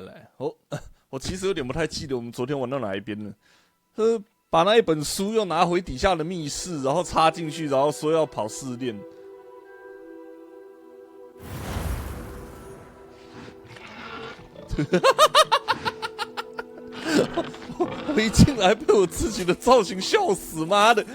来，我其实有点不太记得我们昨天玩到哪一边了。把那一本书又拿回底下的密室，然后插进去，然后说要跑试炼。我一进来被我自己的造型笑死，妈的！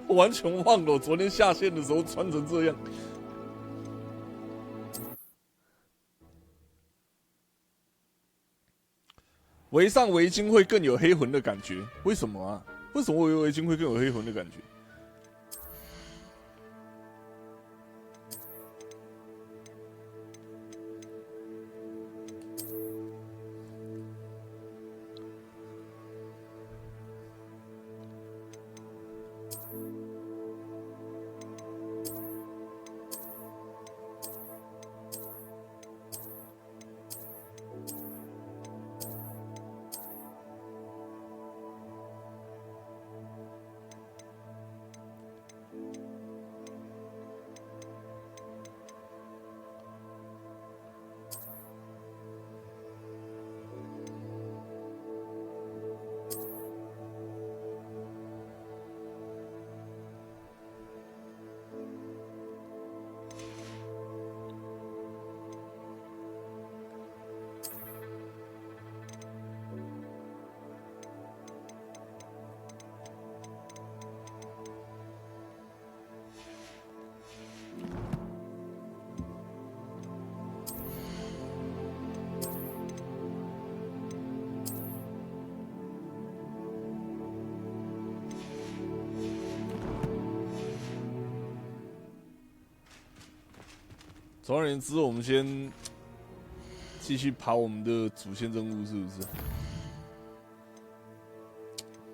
我完全忘了我昨天下线的时候穿成这样。围上围巾会更有黑魂的感觉，为什么啊？为什么围围巾会更有黑魂的感觉？总而言之，我们先继续跑我们的主线任务，是不是？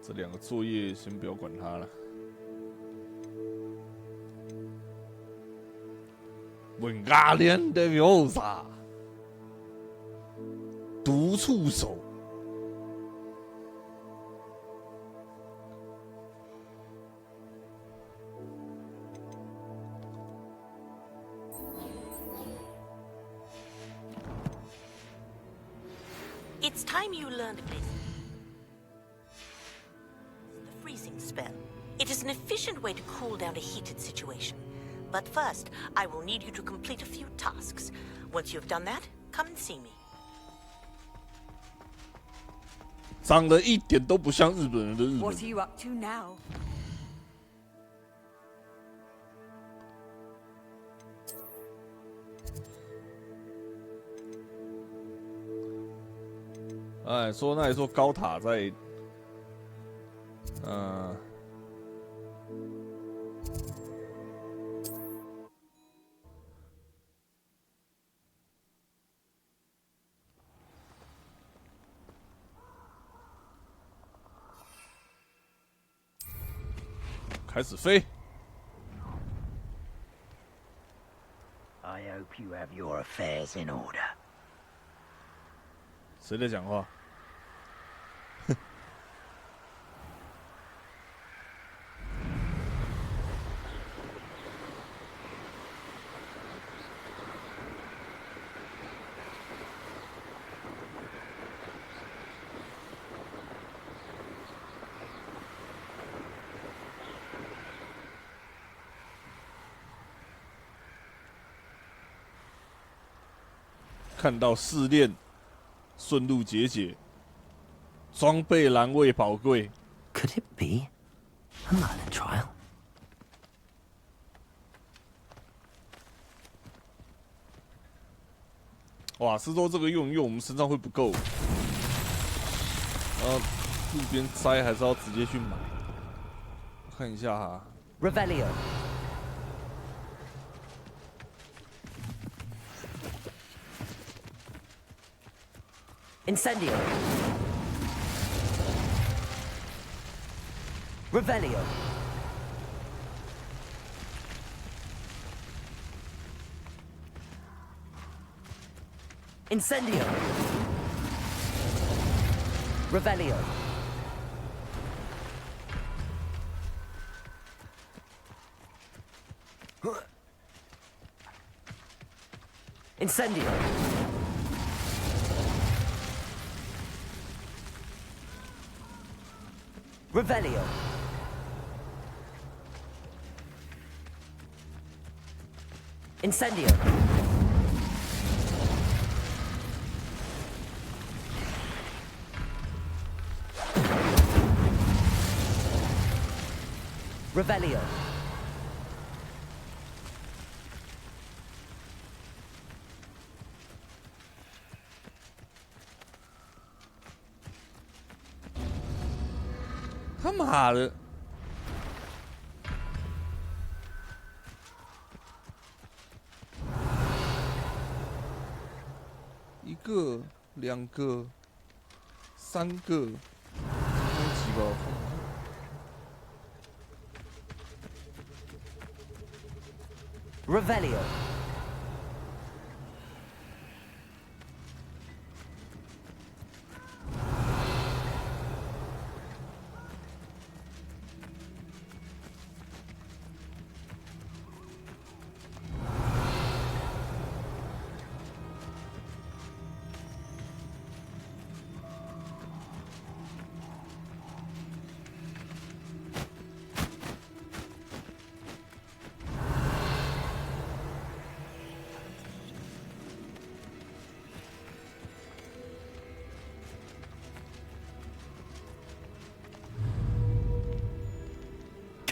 这两个作业先不要管它了。Wingardium Leviosa， 毒触手。It's time you learned this. The freezing spell. It is an efficient way to cool down a heated situation. But first, I will need you to complete a few tasks. Once you've done that, come and see me. 长得一点都不像日本人的日本人。What are you up to now? 哎，那里说高塔在，开始飞。I hope you have your affairs in order. 谁在讲话？看到试炼顺路解解，装备栏位宝贵。 Could it be a minor trial? 哇，是说这个用我们身上会不够，路边摘还是要直接去买？看一下哈。 Revelio. Incendio. Revelio. Incendio. Revelio. Incendio. Revelio. Incendio. Revelio. 他妈的！一个、两个、三个，攻击吧。Revelio.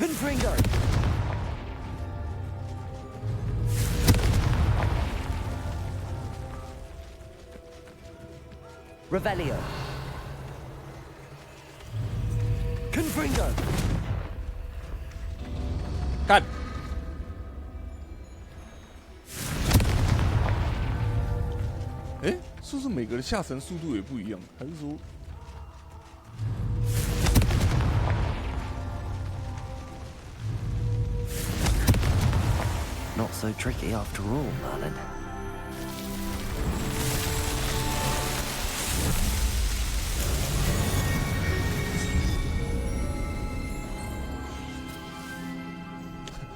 Confringo. Revelio. Confringo. 干！哎，是不是每个人下沉速度也不一样？还是说？ Not so tricky after all, Merlin.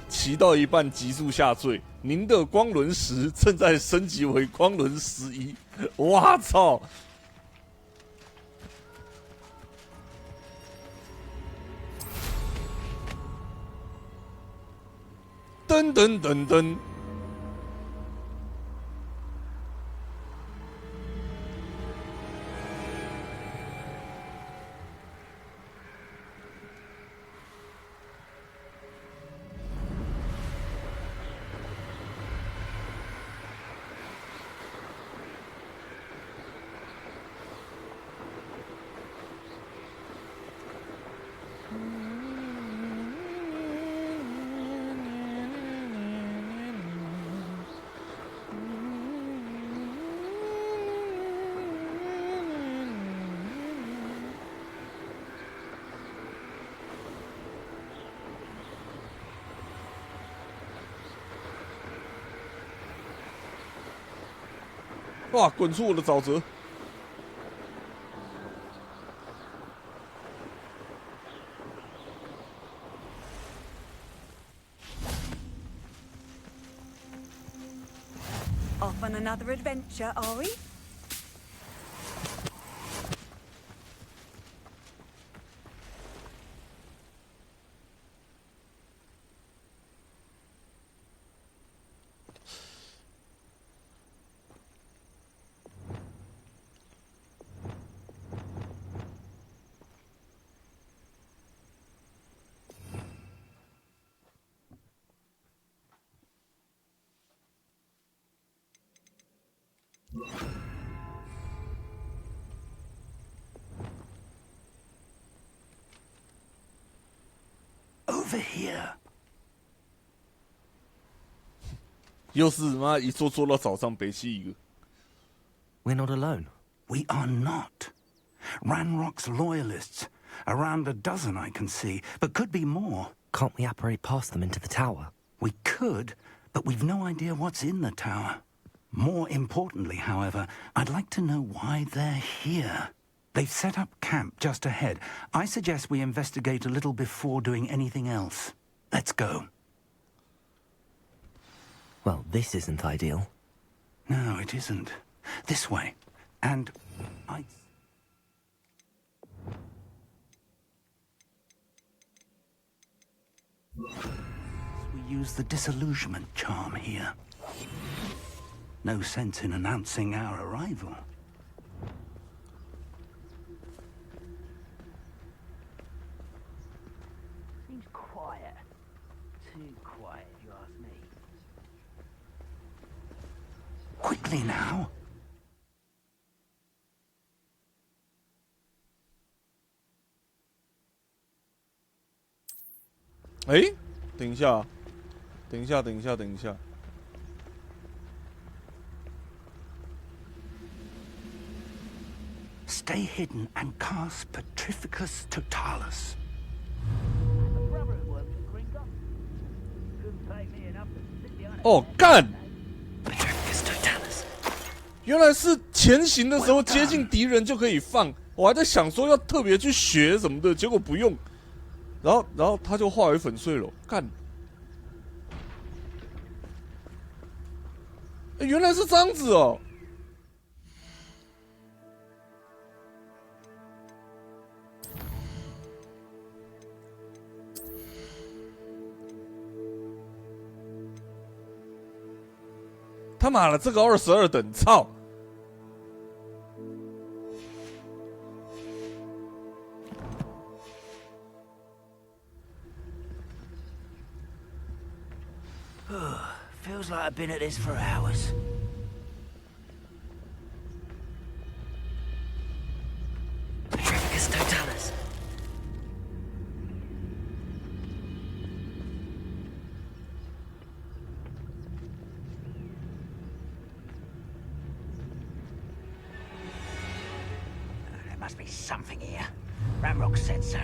骑到一半急速下坠，您的光轮10正在升级为光轮11。哇操！噔噔噔噔。哇！滚出我的沼泽！ Off on another adventure, are we? over here. 又是妈一做到早上，北七一个。We're not alone. We are not. Ranrock's loyalists. Around a dozen I can see, but could be more. Can't we apparate past them into the tower? We could, but we've no idea what's in the tower. More importantly, however, I'd like to know why they're here. They've set up camp just ahead. I suggest we investigate a little before doing anything else. Let's go. Well, this isn't ideal. No, it isn't. This way. And we use the disillusionment charm here. No sense in announcing our arrival. Seems quiet. Too quiet, if you ask me. Quickly now. 哎，等一下。Stay hidden and cast Petrificus Totalis. My brother who works for Kringle. Couldn't pay me enough to sit behind a 哦，干！ Petrificus Totalis. 原来是前行的时候接近敌人就可以放，我还在想说要特别去学什么的，结果不用。然后他就化为粉碎了，干！原来是这样子哦。他妈的，这个22等，操！ Feels like I've been at this for hours. Petrificus Totalis. There must be something here. Ramrock said so.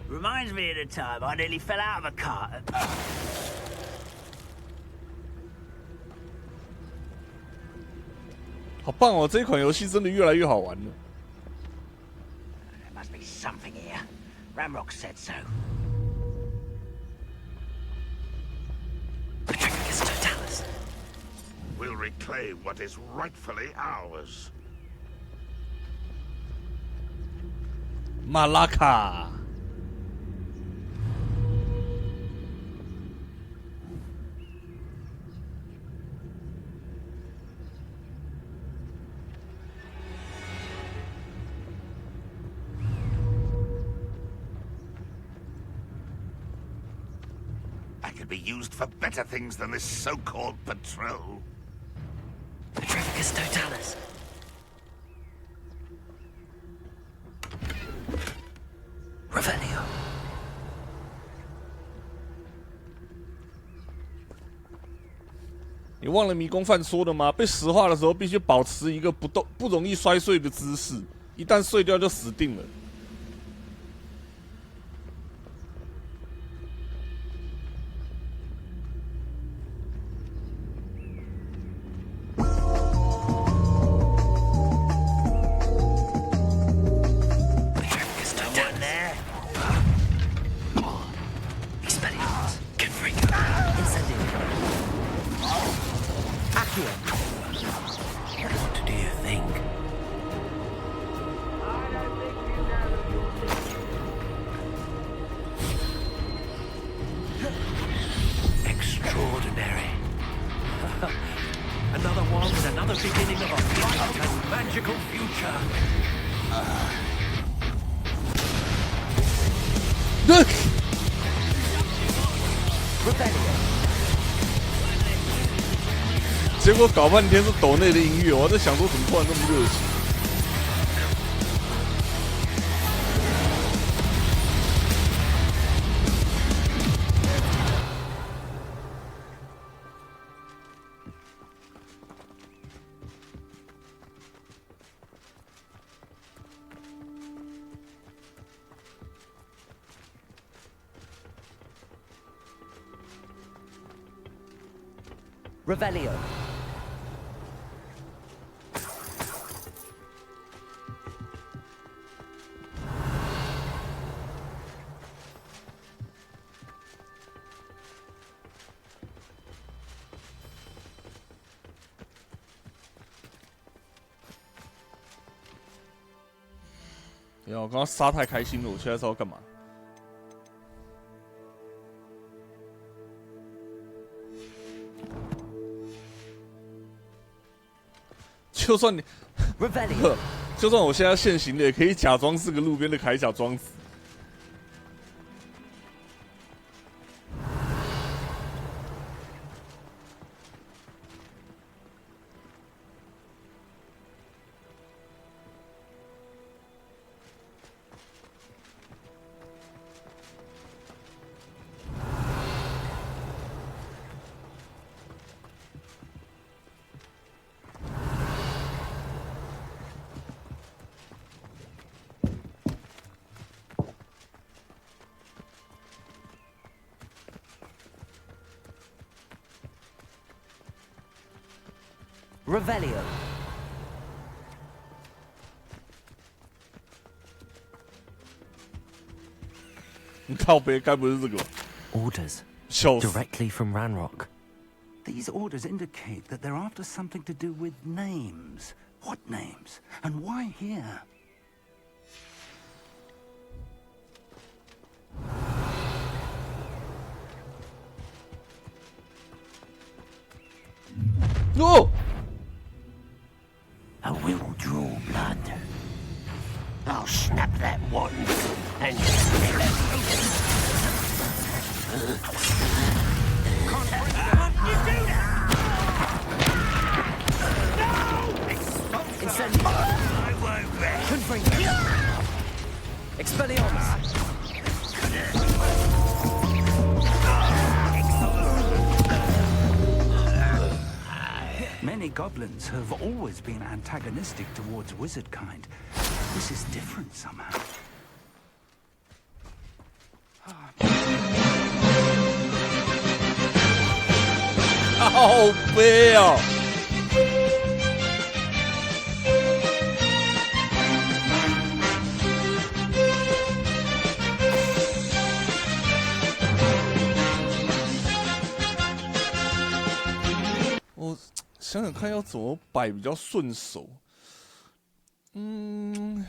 Reminds me of the time I nearly fell out of a cart. 好棒哦！这一款游戏真的越来越好玩了。 There must be something here. Ramrock said so. Petrificus Totalis. We'll reclaim what is rightfully ours. 马拉卡。 Could be used for better things than this so-called patrol. Petrificus Totalis. Revelio. 你忘了迷宫饭说的吗？被石化的时候必须保持一个不容易摔碎的姿势，一旦碎掉就死定了。 结果搞半天是抖内的音乐，我在想说怎么突然这么热情。Revelio.我刚刚杀太开心了，我现在知道干嘛。就算你，就算我现在现行的，也可以假装是个路边的铠甲装死。Revelio. 你靠北，该不是这个吧？ Orders 笑死！ directly from Ranrock. These orders indicate that they're after something to do with names. What names? And why here? No! I will draw blood. I'll snap that one and Incendio. I won't rest. Confringo. Expelliarmus. Many goblins have always been antagonistic towards wizard kind. This is different somehow. 好悲哦！我想想看要怎么摆比较顺手。因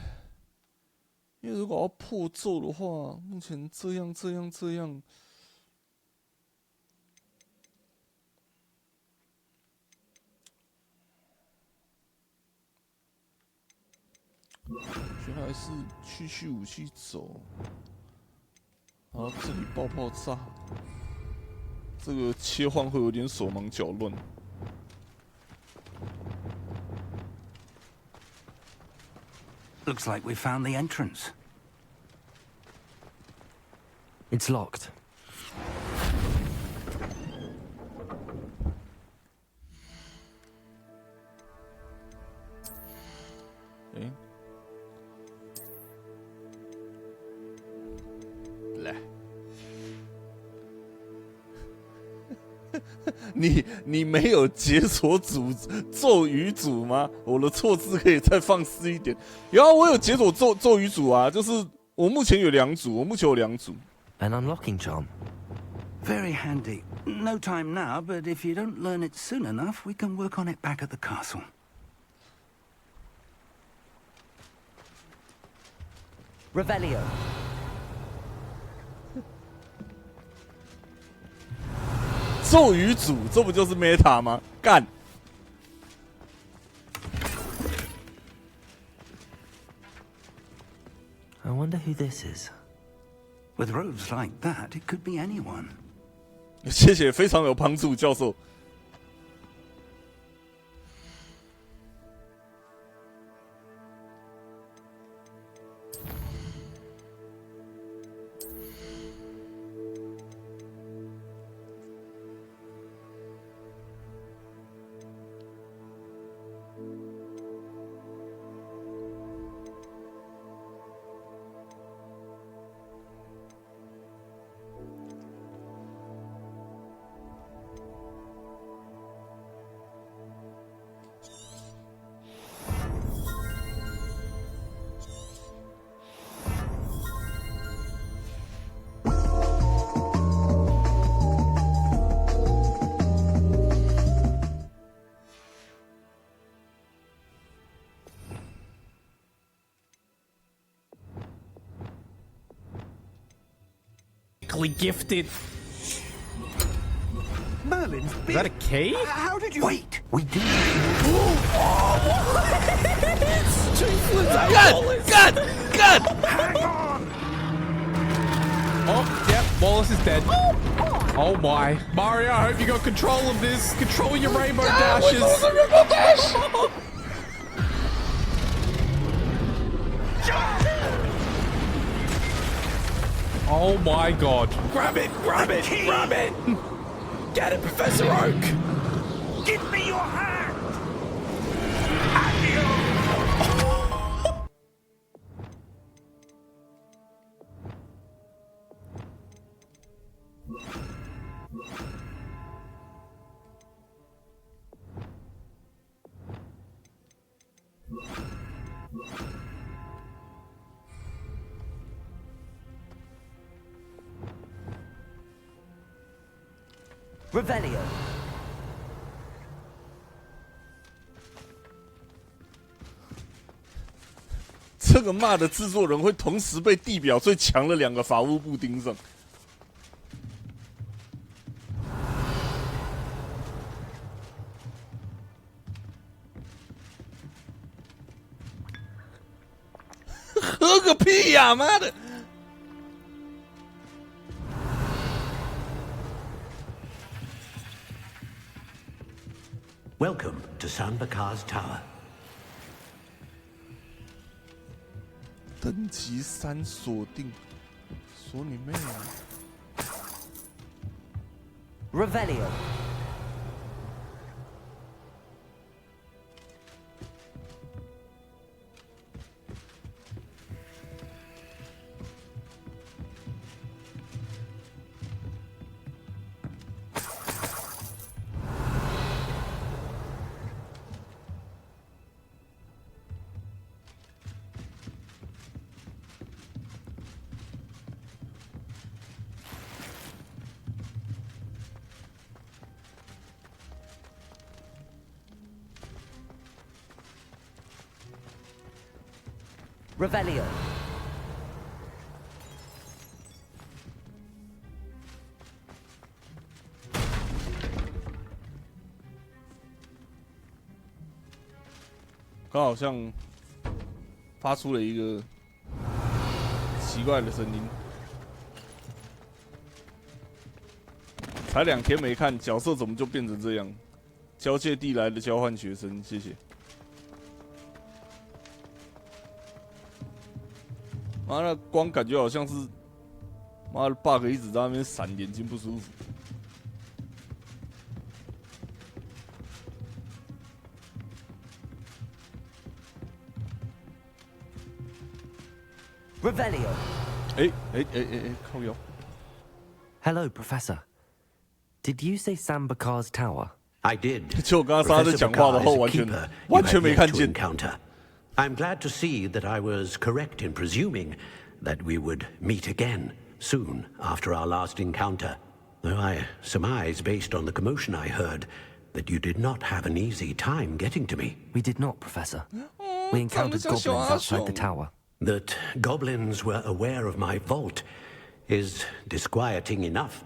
为如果要破咒的话，目前这样。原来是去武器走，然后这里爆炸，这个切换会有点手忙脚乱。Looks like we found the entrance. It's locked. Okay. 来，你没有解锁咒语组吗？我的错字可以再放肆一点。然后我有解锁咒语组啊，就是我目前有2组，An unlocking charm. Very handy. No time now, but if you don't learn it soon enough, we can work on it back at the castle. Revelio. 咒语组，这不就是 meta 吗？干！ I wonder who this is. With robes like that, it could be anyone. 谢谢，非常有帮助，教授。genetically gifted. Merlin's Is big. that a key? How did you... Wait, we did. God! Hang on! Oh, yep, Wallace is dead. Oh my. Mario, I hope you got control of this. Control your rainbow dashes. Oh my god. Grab it, grab it, grab it! Get it, Professor Oak! Give me your hand! Revelio. 这个骂的制作人会同时被地表最强的2个法务部盯上。喝个屁呀！妈的！ Welcome to Sanbakar's Tower. 等级3锁定，锁你妹啊 Revelio. Revelio. 刚好像发出了一个奇怪的声音。才2天没看，角色怎么就变成这样？交界地来的交换学生，谢谢。妈的，光感觉好像是妈的 bug 一直在那边闪，眼睛不舒服。 Revelio. 靠腰。 Hello, Professor. Did you say Sambakar's Tower? I did. 就我刚刚他在讲话的后，完全没看见。 I'm glad to see that I was correct in presuming that we would meet again soon after our last encounter. Though I surmise, based on the commotion I heard, that you did not have an easy time getting to me. We did not, Professor. We encountered goblins outside the tower. That goblins were aware of my vault is disquieting enough.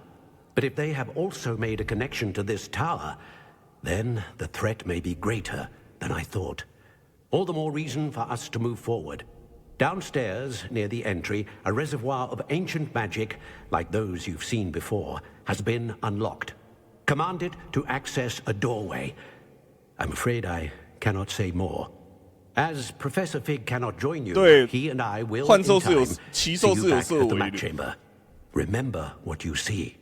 But if they have also made a connection to this tower, then the threat may be greater than I thought. All the more reason for us to move forward. Downstairs, near the entry, a reservoir of ancient magic, like those you've seen before, has been unlocked. Commanded to access a doorway. I'm afraid I cannot say more. As Professor Fig cannot join you, he and I will in time see you back at the map chamber. Remember what you see.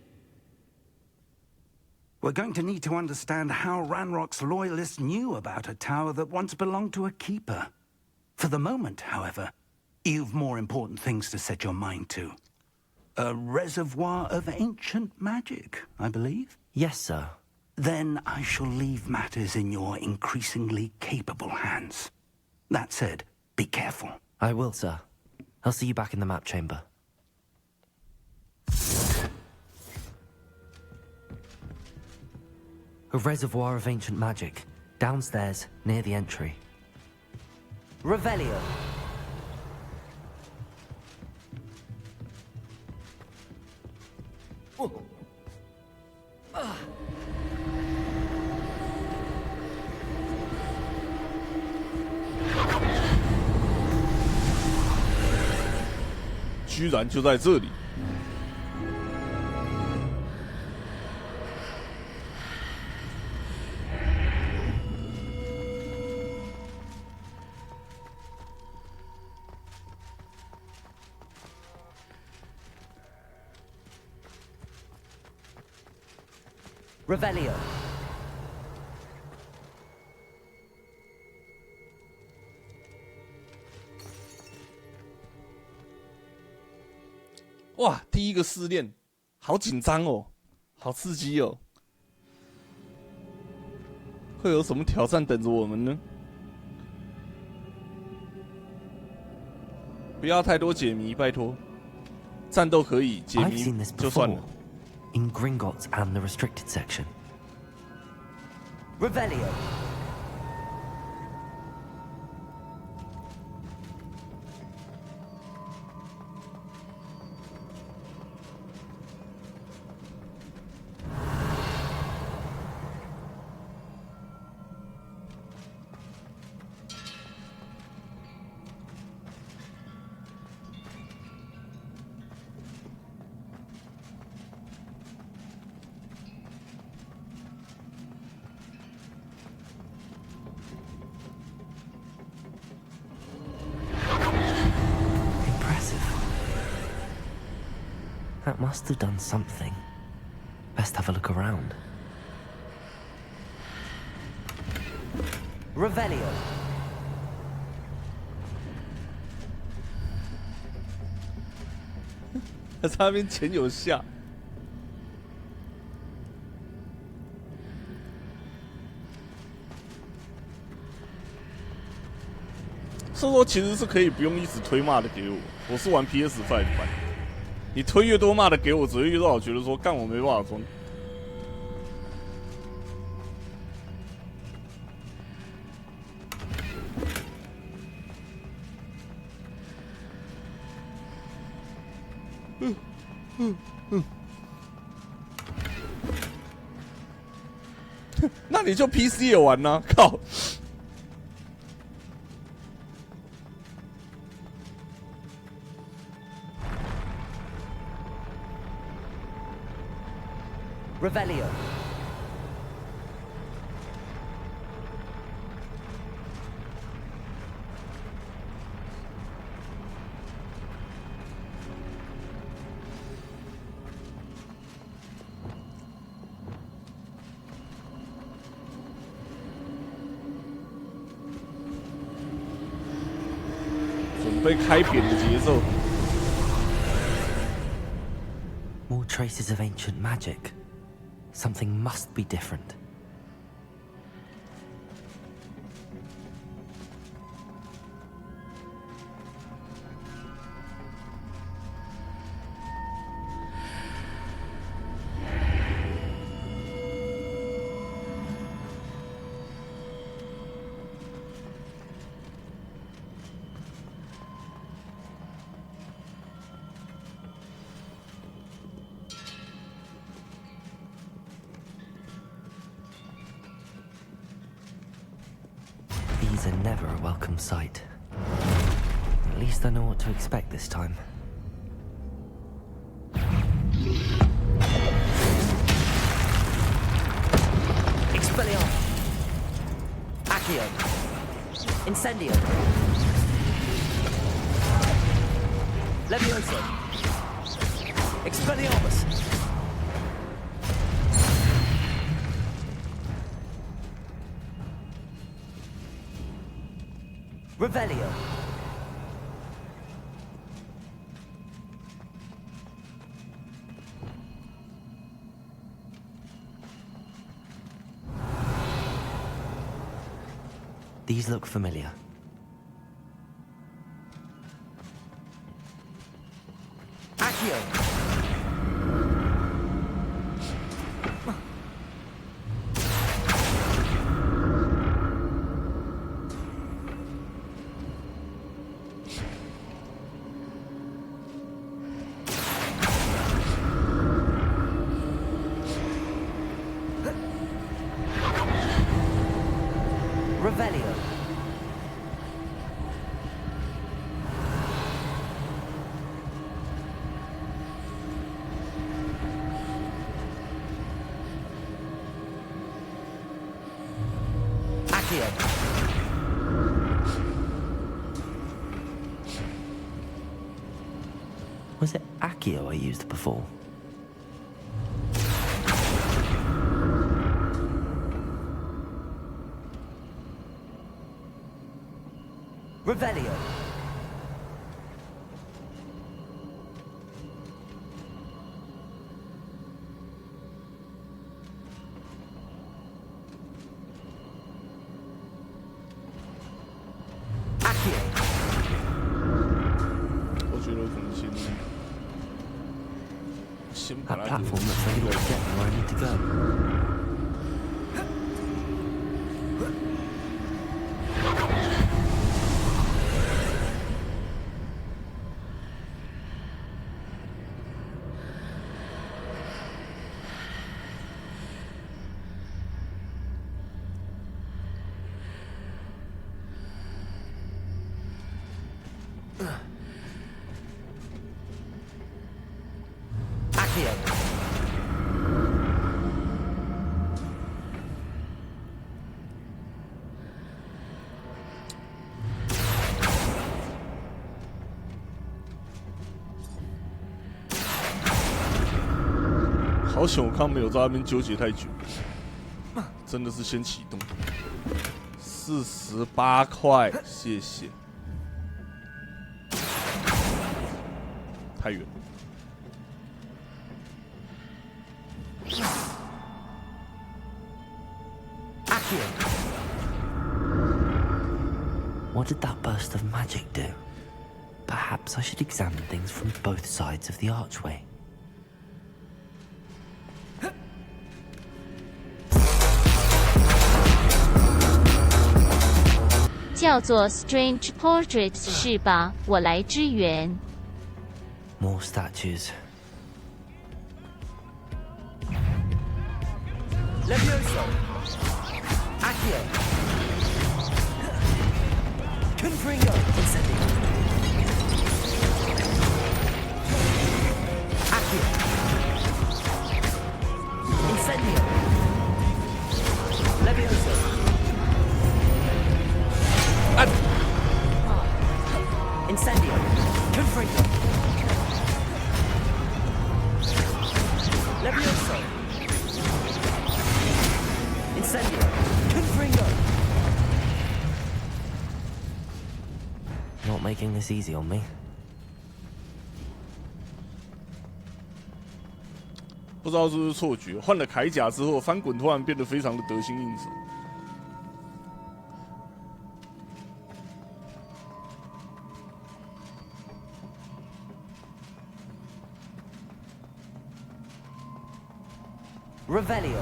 We're going to need to understand how Ranrock's loyalists knew about a tower that once belonged to a keeper. For the moment, however, you've more important things to set your mind to. A reservoir of ancient magic, I believe? Yes, sir. Then I shall leave matters in your increasingly capable hands. That said, be careful. I will, sir. I'll see you back in the map chamber. A reservoir of ancient magic, downstairs, near the entry. Revelio. 居然就在这里。Revelio. 哇，第一个试炼，好紧张哦，好刺激哦！会有什么挑战等着我们呢？不要太多解谜，拜托。战斗可以，解 I've 谜 seen this 就算 before 了。 in Gringotts and the restricted section. Revelio. That must have done something. Best have a look around. Revelio. 他那边前有下。所以说其实是可以不用一直推骂的给我，我是玩 PS5 版。你推越多骂的给我，只会越让我觉得说，干我没办法装。那你就 PC 也玩呢、靠！ Revelio. More traces of ancient magic. Something must be different. These are never a welcome sight. At least I know what to expect this time. Expelliarmus! Accio! Incendio! Levioso! Expelliarmus! Revelio. These look familiar. Accio. Revelio. Was it Accio I used before? Revelio. Accio. 我觉得我可能先把 That 它 platform looks like it'll get me where I need to go. Accio. 好险，我刚没有在那边纠结太久，真的是先启动。48块，谢谢。太远了。 Accio. What did that burst of magic do? Perhaps I should examine things from both sides of the archway. 叫做 Strange Portraits 是吧？我来支援。 More statues. Levioso. Accio. Confringo. Incendio. Accio. Incendio. Levioso. Incendio. Confringo. Levioso. Incendio. Confringo. Not making this easy on me. 不知道是不是错觉，换了铠甲之后，翻滚突然变得非常的得心应手。 Revelio.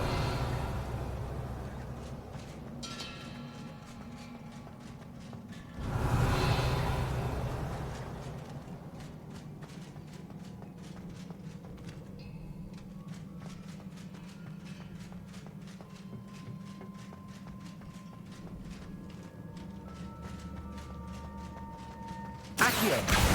Accio. Accio.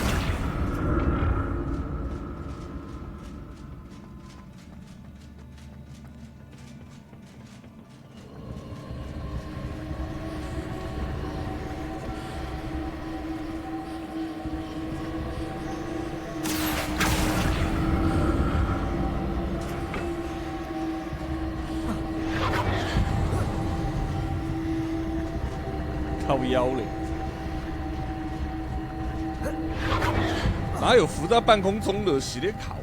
靠腰嘞！哪有浮在半空中的洗咧考？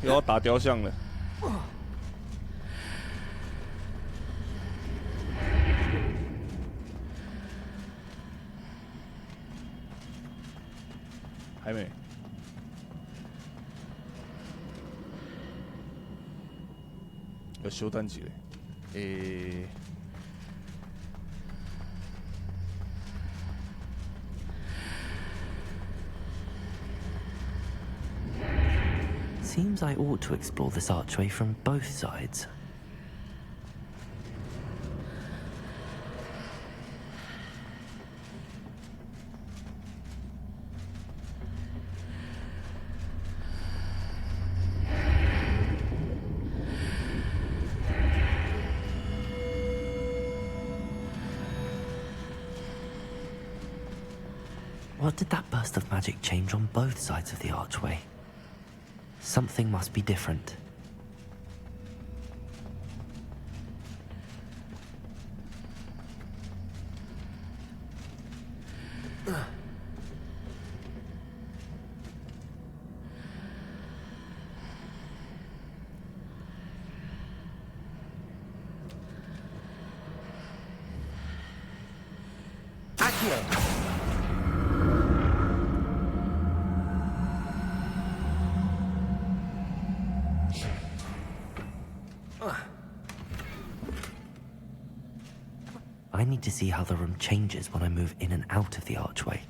又要打雕像了。还没。要修单几嘞？ Seems I ought to explore this archway from both sides. What did that burst of magic change on both sides of the archway? Something must be different. I need to see how the room changes when I move in and out of the archway.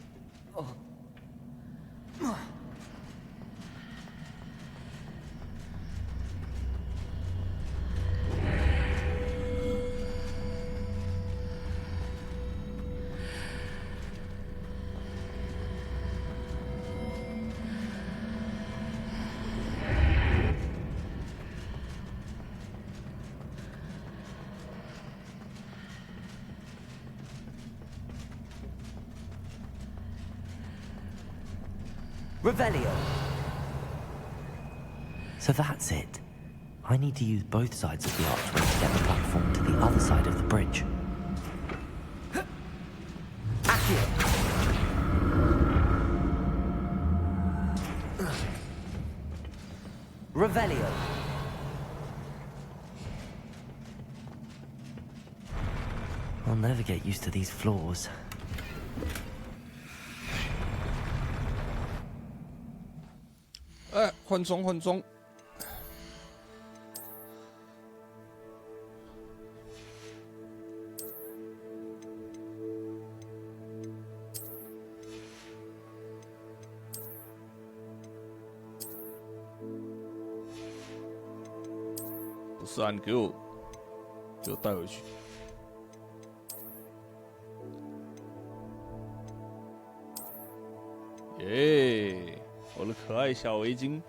Revelio. So that's it. I need to use both sides of the archway to get the platform to the other side of the bridge. Accio. Revelio. I'll never get used to these floors. Eh, 换装换装。不是啊，你给我带回去。耶！我的可爱小围巾，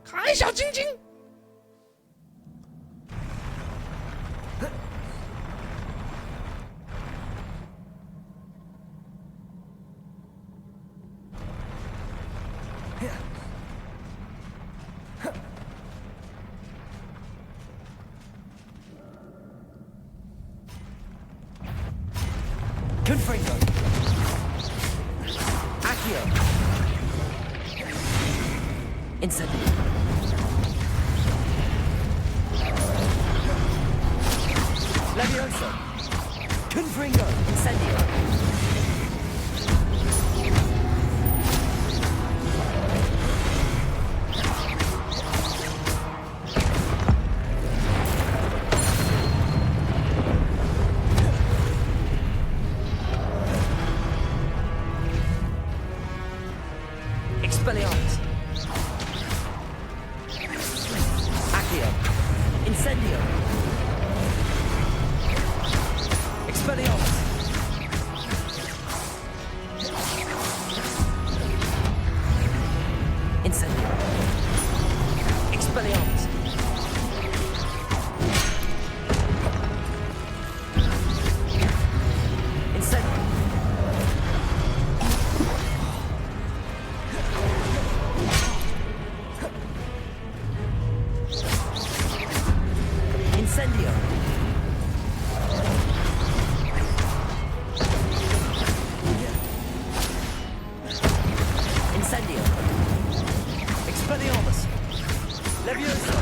可爱小晶晶。Confringo. Accio. Incendio. Levioso. Confringo. Incendio. Expelliarmus. Accio. Incendio. Expelliarmus. Incendio. Expelliarmus. Incendio. Incendio. Incendio. Expelliarmus. Levioso.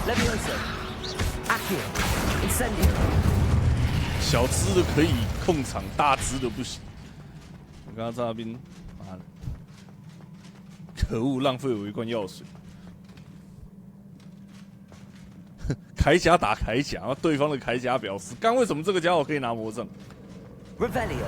Levioso. Accio. Incendio. 小只的可以控场，大只的不行。我刚刚在那边，妈的，可恶，浪费我一罐药水。铠甲打铠甲，然后对方的铠甲表示，干为什么这个家伙可以拿魔杖？ Revelio.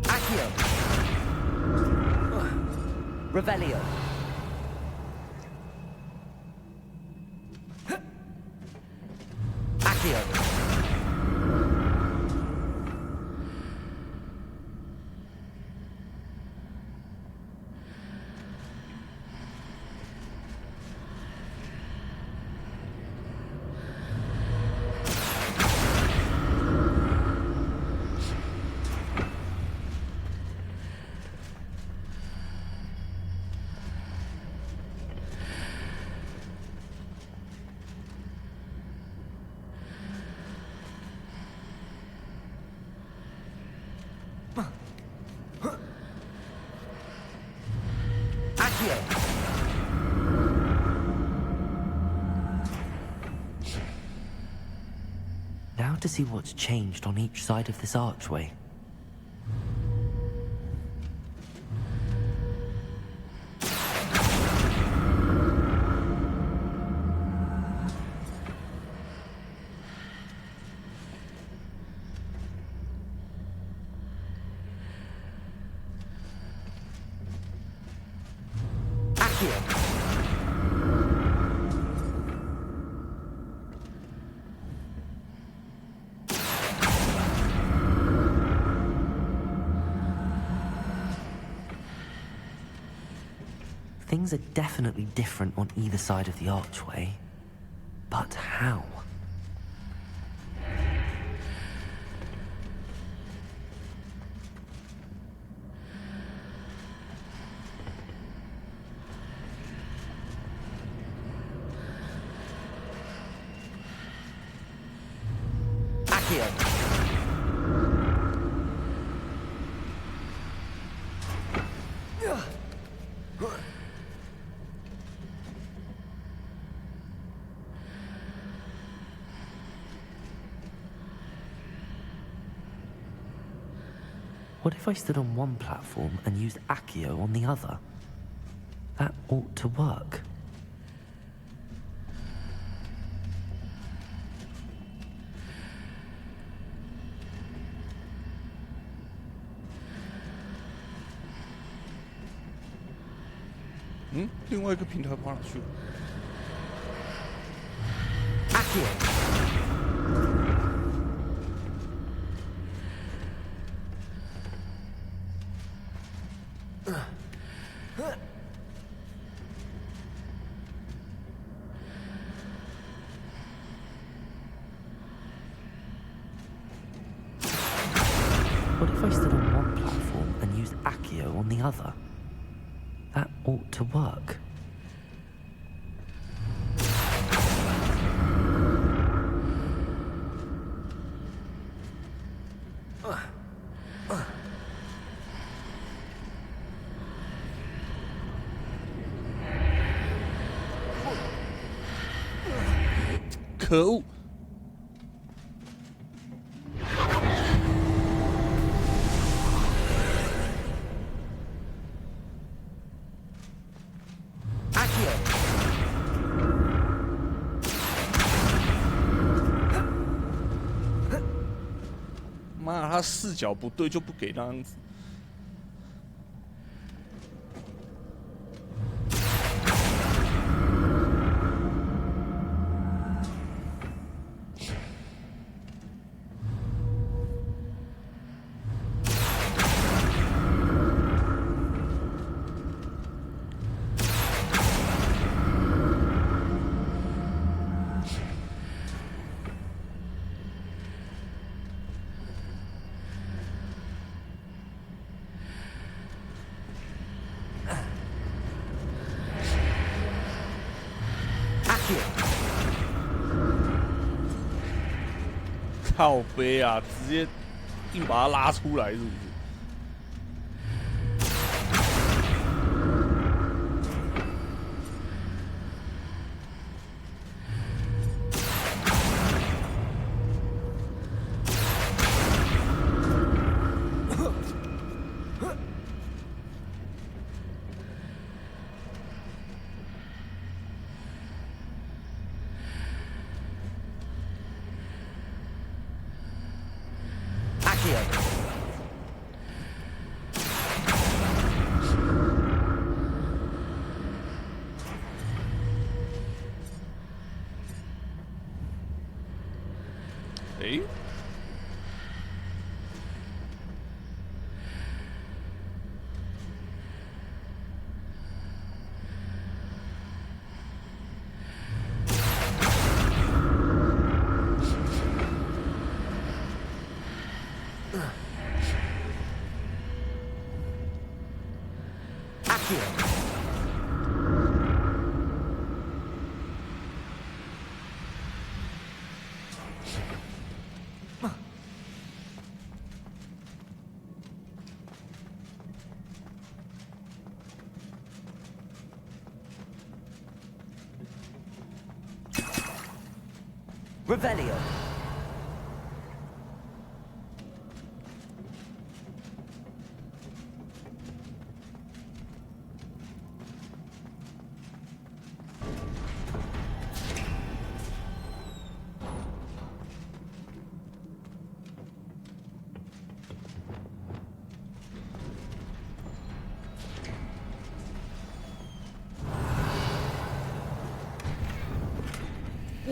Accio. Revelio. Accio. Accio. Now to see what's changed on each side of this archway. Accio. Things are definitely different on either side of the archway. But how? Accio. What if I stood on one platform and used Accio on the other? That ought to work. Hmm? 另外一个平台跑哪去了？ Accio. What if I stood on one platform and used Accio on the other? That ought to work. Cool. Accio. 妈，他视角不对就不给那样子。靠背啊，直接硬把他拉出来，是不是？哎。Revelio. Revelio。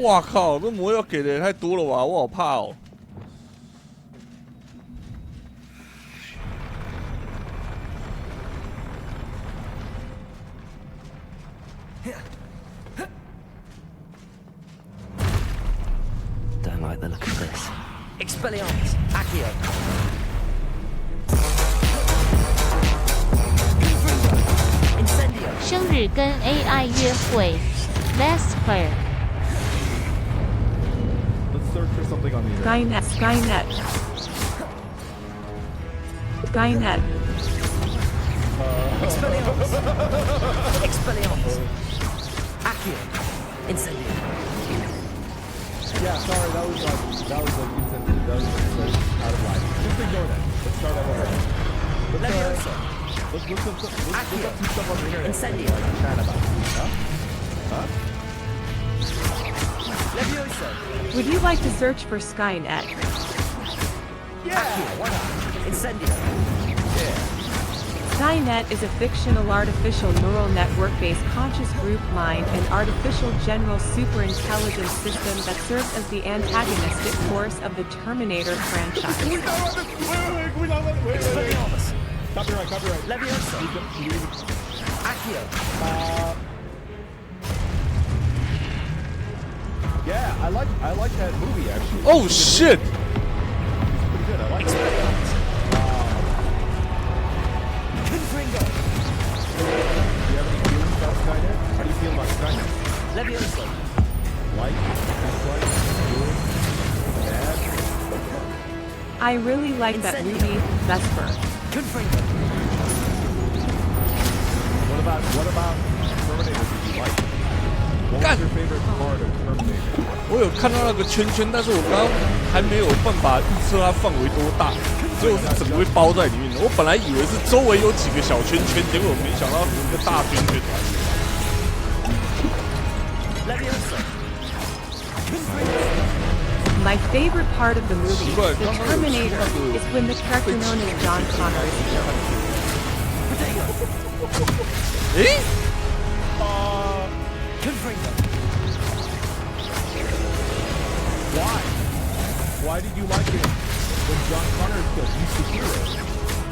哇靠！这魔药给的也太多了吧，我好怕哦。Don't like the look of this. Expelliarmus. Accio. 生日跟 AI 约会 Vesper。 Search for something on the Skynet. Expelliarmus. Accio. Incendio. Yeah, sorry, that was insensitive. That was out of line. Just ignore that. Let's start that over. Levioso. Let's look up some stuff on the internet. Incendio. Chat about. Huh? Levioso. Would you like to search for Skynet? Yeah, why not? Incendio. Skynet is a fictional artificial neural network-based conscious group mind and artificial general superintelligence system that serves as the antagonistic force of the Terminator franchise. Wait. Copyright. Levioso. Accio. Yeah, I like that movie actually. Oh shit! Pretty good. I like it. Confringo. Do you have any feelings about Skynet? How do you feel about Skynet? Levioso. Like, dislike, good, bad? I really like that movie, Vesper. Confringo. What about Terminator? Did you like? What was your favorite part of Terminator? 我有看到那个圈圈，但是我刚刚还没有办法预测它范围多大，所以我是整个会包在里面的。我本来以为是周围有几个小圈圈，结果我没想到是一个大圈圈。My favorite part of the movie, The Terminator, is when the character known as John Connor is killed. 诶？ Why did you like it when John Connor is killed? He's the hero.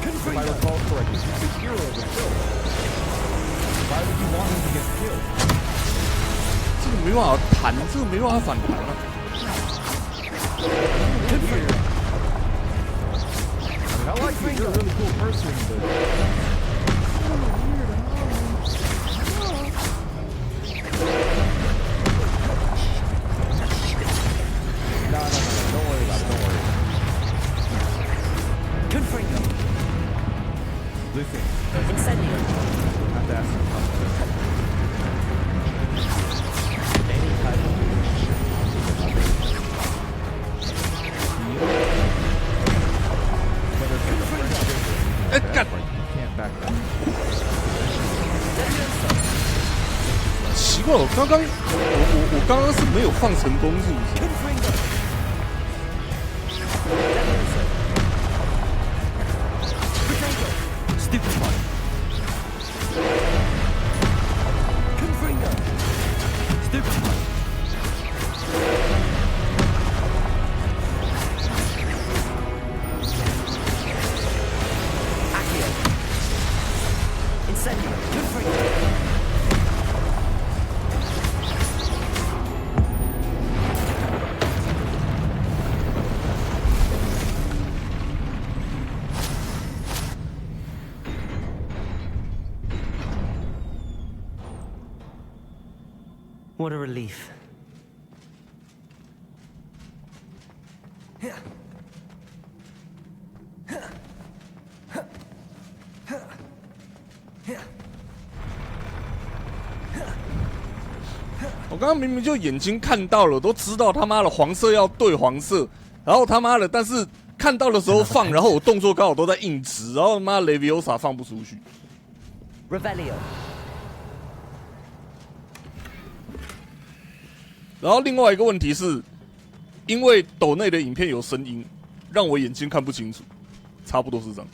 If I recall correctly, he's the hero of the film. Why would you want him to get killed? 这个没办法弹，这个没办法反弹啊。I mean, I like you. You're a really cool person, but. No, don't worry about it, don't worry. Confringo. Listen, Incendio. I have to ask you something. Any type of whether it's like a friendship or anything like that, like, you can't back that. 奇怪，我刚刚是没有放成功，是不是？ Stupid one. Confringo. Stupid one. What a relief.我刚刚明明就眼睛看到了，都知道他妈的黄色要对黄色，然后他妈的，但是看到的时候放，然后我动作刚好都在硬直，然后他妈雷维欧萨放不出去。Revelio. 然后另外一个问题是，因为斗内的影片有声音，让我眼睛看不清楚，差不多是这样。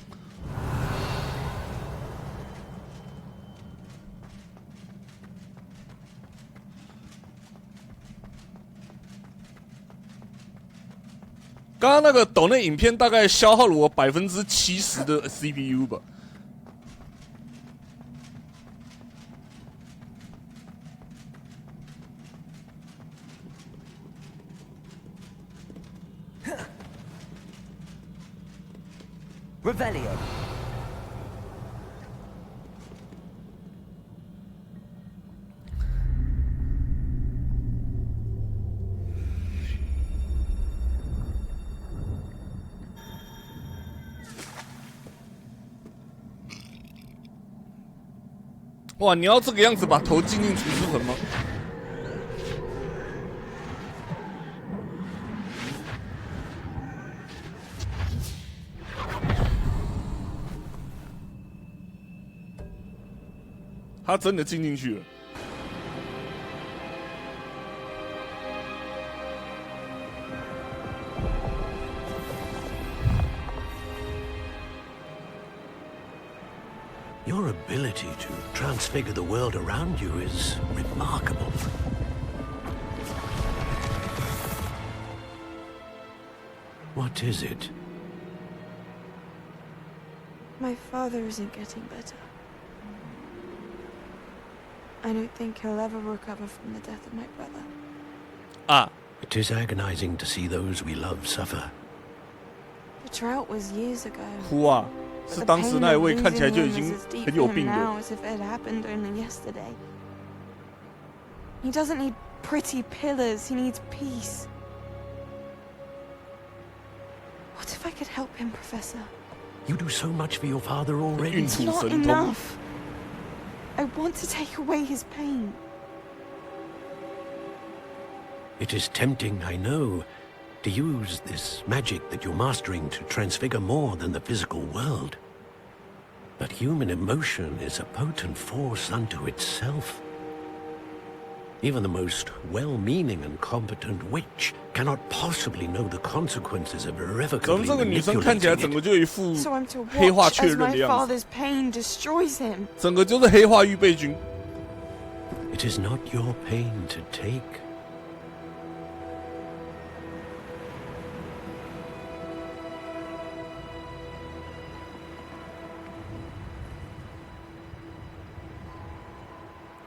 刚刚那个斗内影片大概消耗了我70%的 CPU 吧。Revelio. 哇，你要这个样子把头浸进储尸盆吗？他真的进进去了。Your ability to transfigure the world around you is remarkable. What is it? My father isn't getting better. I don't think he'll ever recover from the death of my brother. Ah. It is agonizing to see those we love suffer. The drought was years ago. 哭啊！是当时那一位看起来就已经很有病的。 Now as if it had happened only yesterday. He doesn't need pretty pillars. He needs peace. What if I could help him, Professor? You do so much for your father already. It's not enough. I want to take away his pain. It is tempting, I know, to use this magic that you're mastering to transfigure more than the physical world. But human emotion is a potent force unto itself. Even the most well-meaning and competent witch cannot possibly know the consequences of irrevocably manipulating it. So I'm to 黑化 watch 确 as 认的 my 样子， father's pain destroys him. 整个就是黑化预备军。 It is not your pain to take. "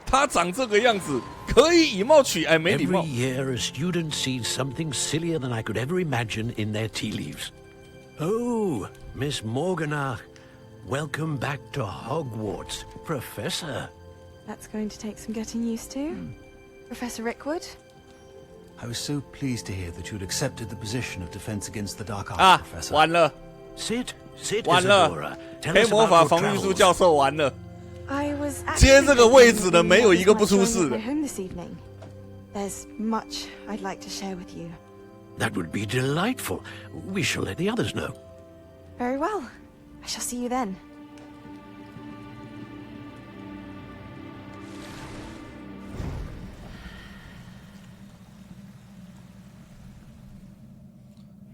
他长这个样子，可以以貌取，哎，没礼貌。 Every year, a student sees something sillier than I could ever imagine in their tea leaves. Oh, Miss Morganach, welcome back to Hogwarts, Professor. That's going to take some getting used to. Professor Rickwood? I was so pleased to hear that you'd accepted the position of Defense Against the Dark Arts, 啊， Professor. 完了， Sit, 完了 Isadora. Tell 黑 us 魔法 about 防 your 御术 travels. 教授完了。 I was 接这个位置的没有一个不出事的。 home this evening. There's much I'd like to share with you. That would be delightful. We shall let the others know. Very well. I shall see you then.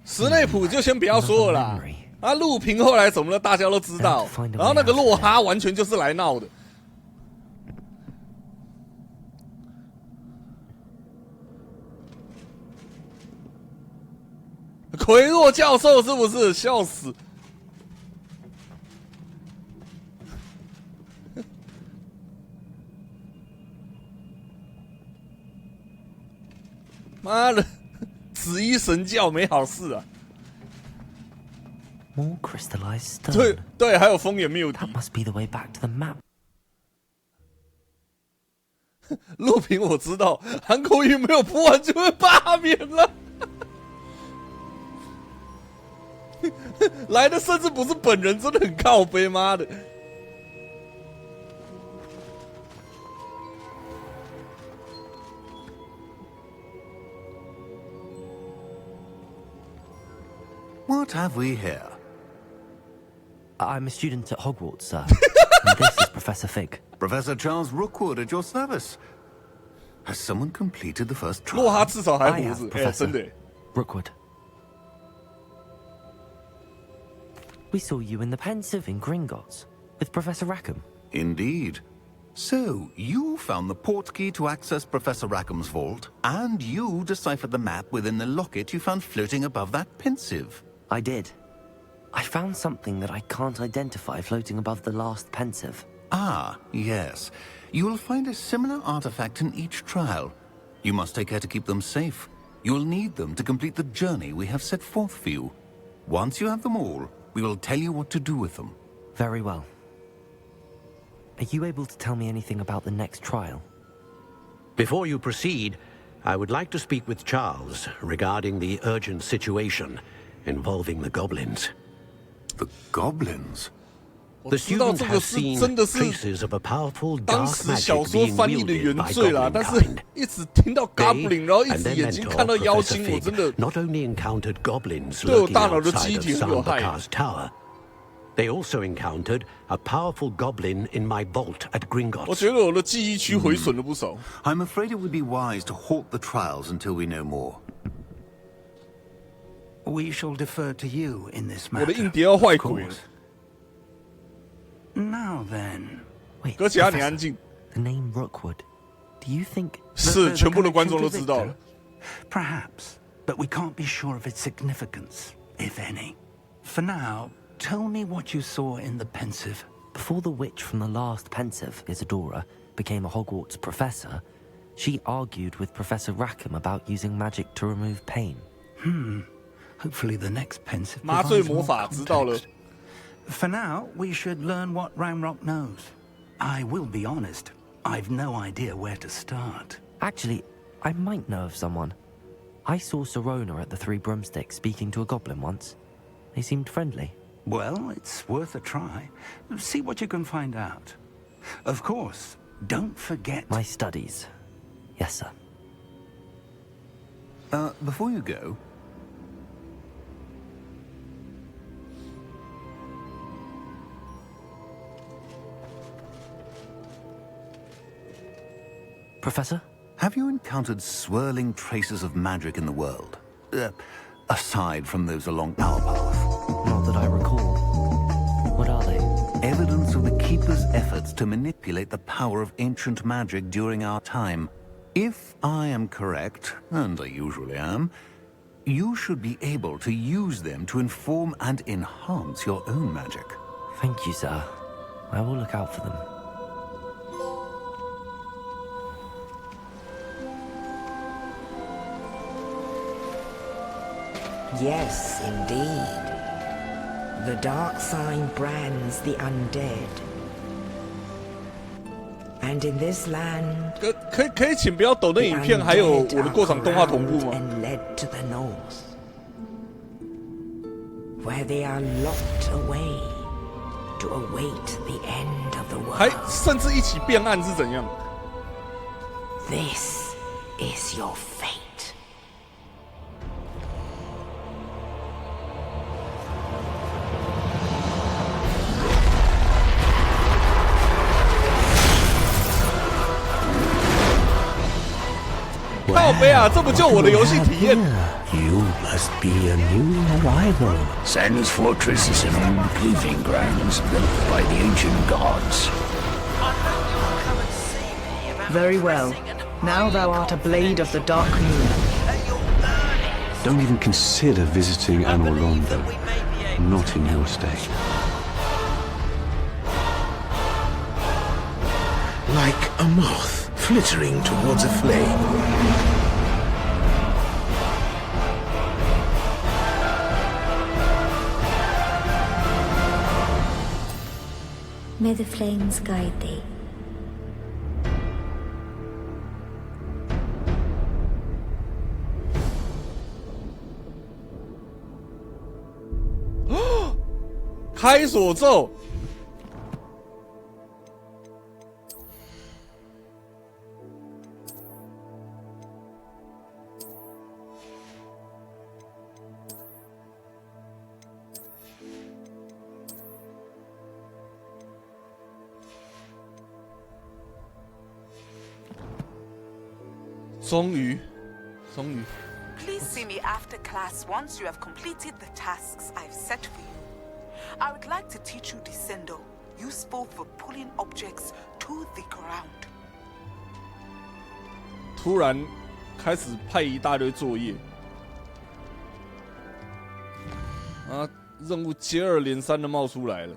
史内普就先不要说了啦。啊，陆平后来怎么了？大家都知道。然后那个洛哈完全就是来闹的。奎若教授是不是？笑死！妈的，紫衣神教没好事啊！ More crystallized 对 stone. 对，还有风眼谬敌。 That must be the way back to the map. 录屏我知道，韩国瑜没有播完就会罢免了。来的甚至不是本人，真的很靠背，妈的！ What have we here? I'm a student at Hogwarts, sir. And this is Professor Fig. Professor Charles Rookwood at your service. Has someone completed the first 洛哈 trial? 至少还活着，哎，真的。 Rookwood. We saw you in the Pensive in Gringotts with Professor Rackham. Indeed. So, you found the port key to access Professor Rackham's vault, and you deciphered the map within the locket you found floating above that Pensive. I did. I found something that I can't identify floating above the last Pensive. Ah, yes. You will find a similar artifact in each trial. You must take care to keep them safe. You'll need them to complete the journey we have set forth for you. Once you have them all, we will tell you what to do with them. Very well. Are you able to tell me anything about the next trial? Before you proceed, I would like to speak with Charles regarding the urgent situation involving the goblins. The goblins? The student has seen traces of a powerful dark magic being wielded by goblin kind. They and their mentor, Professor Fig, not only encountered goblins lurking outside of Sambakar's tower, they also encountered a powerful goblin in my vault at Gringotts. 我觉得我的记忆区毁损了不少。I'm afraid it would be wise to halt the trials until we know more. We shall defer to you in this 我的 matter. 硬碟要坏鬼了。 Now then. Wait, 哥吉拉，你安静。 The name Rookwood. Do you think 是全部的观众都知道了。 Perhaps, but we can't be sure of its significance, if any. For now, tell me what you saw in the Pensive. Before the witch from the last Pensive, Isadora, became a Hogwarts professor, she argued with Professor Rackham about using magic to remove pain. Hopefully the next Pensive 麻醉 provides 魔 more 法知道了。 context. For now, we should learn what Ramrock knows. I will be honest, I've no idea where to start. Actually, I might know of someone. I saw Sirona at the Three Broomsticks speaking to a goblin once. They seemed friendly. Well, it's worth a try. See what you can find out. Of course, don't forget... My studies. Yes, sir. Before you go... Professor? Have you encountered swirling traces of magic in the world? Aside from those along our path? Not that I recall. What are they? Evidence of the Keeper's efforts to manipulate the power of ancient magic during our time. If I am correct, and I usually am, you should be able to use them to inform and enhance your own magic. Thank you, sir. I will look out for them. Yes, indeed. The dark sign brands the undead. And in this land, 可以请不要抖那影片，还有我的过场动画同步吗？ and led to the north, where they are locked away to await the end of the 还 world. 甚至一起变暗是怎样？ This is your fate. You must be a new arrival. Sands Fortress is an old proving grounds built by the ancient gods. Very well. Now thou art a blade of the dark moon. Don't even consider visiting Anor Londo. Not in your state. Like a moth flittering towards a flame. May the flames guide thee. 开锁咒。终于。 Please see me after class once you have completed the tasks I've set for you. I would like to teach you Descendo, useful for pulling objects to the ground. 突然开始派一大堆作业，啊，任务接二连三的冒出来了。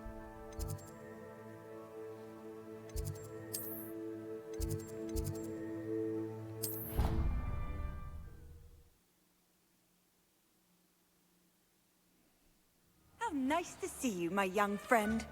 Nice to see you, my young friend.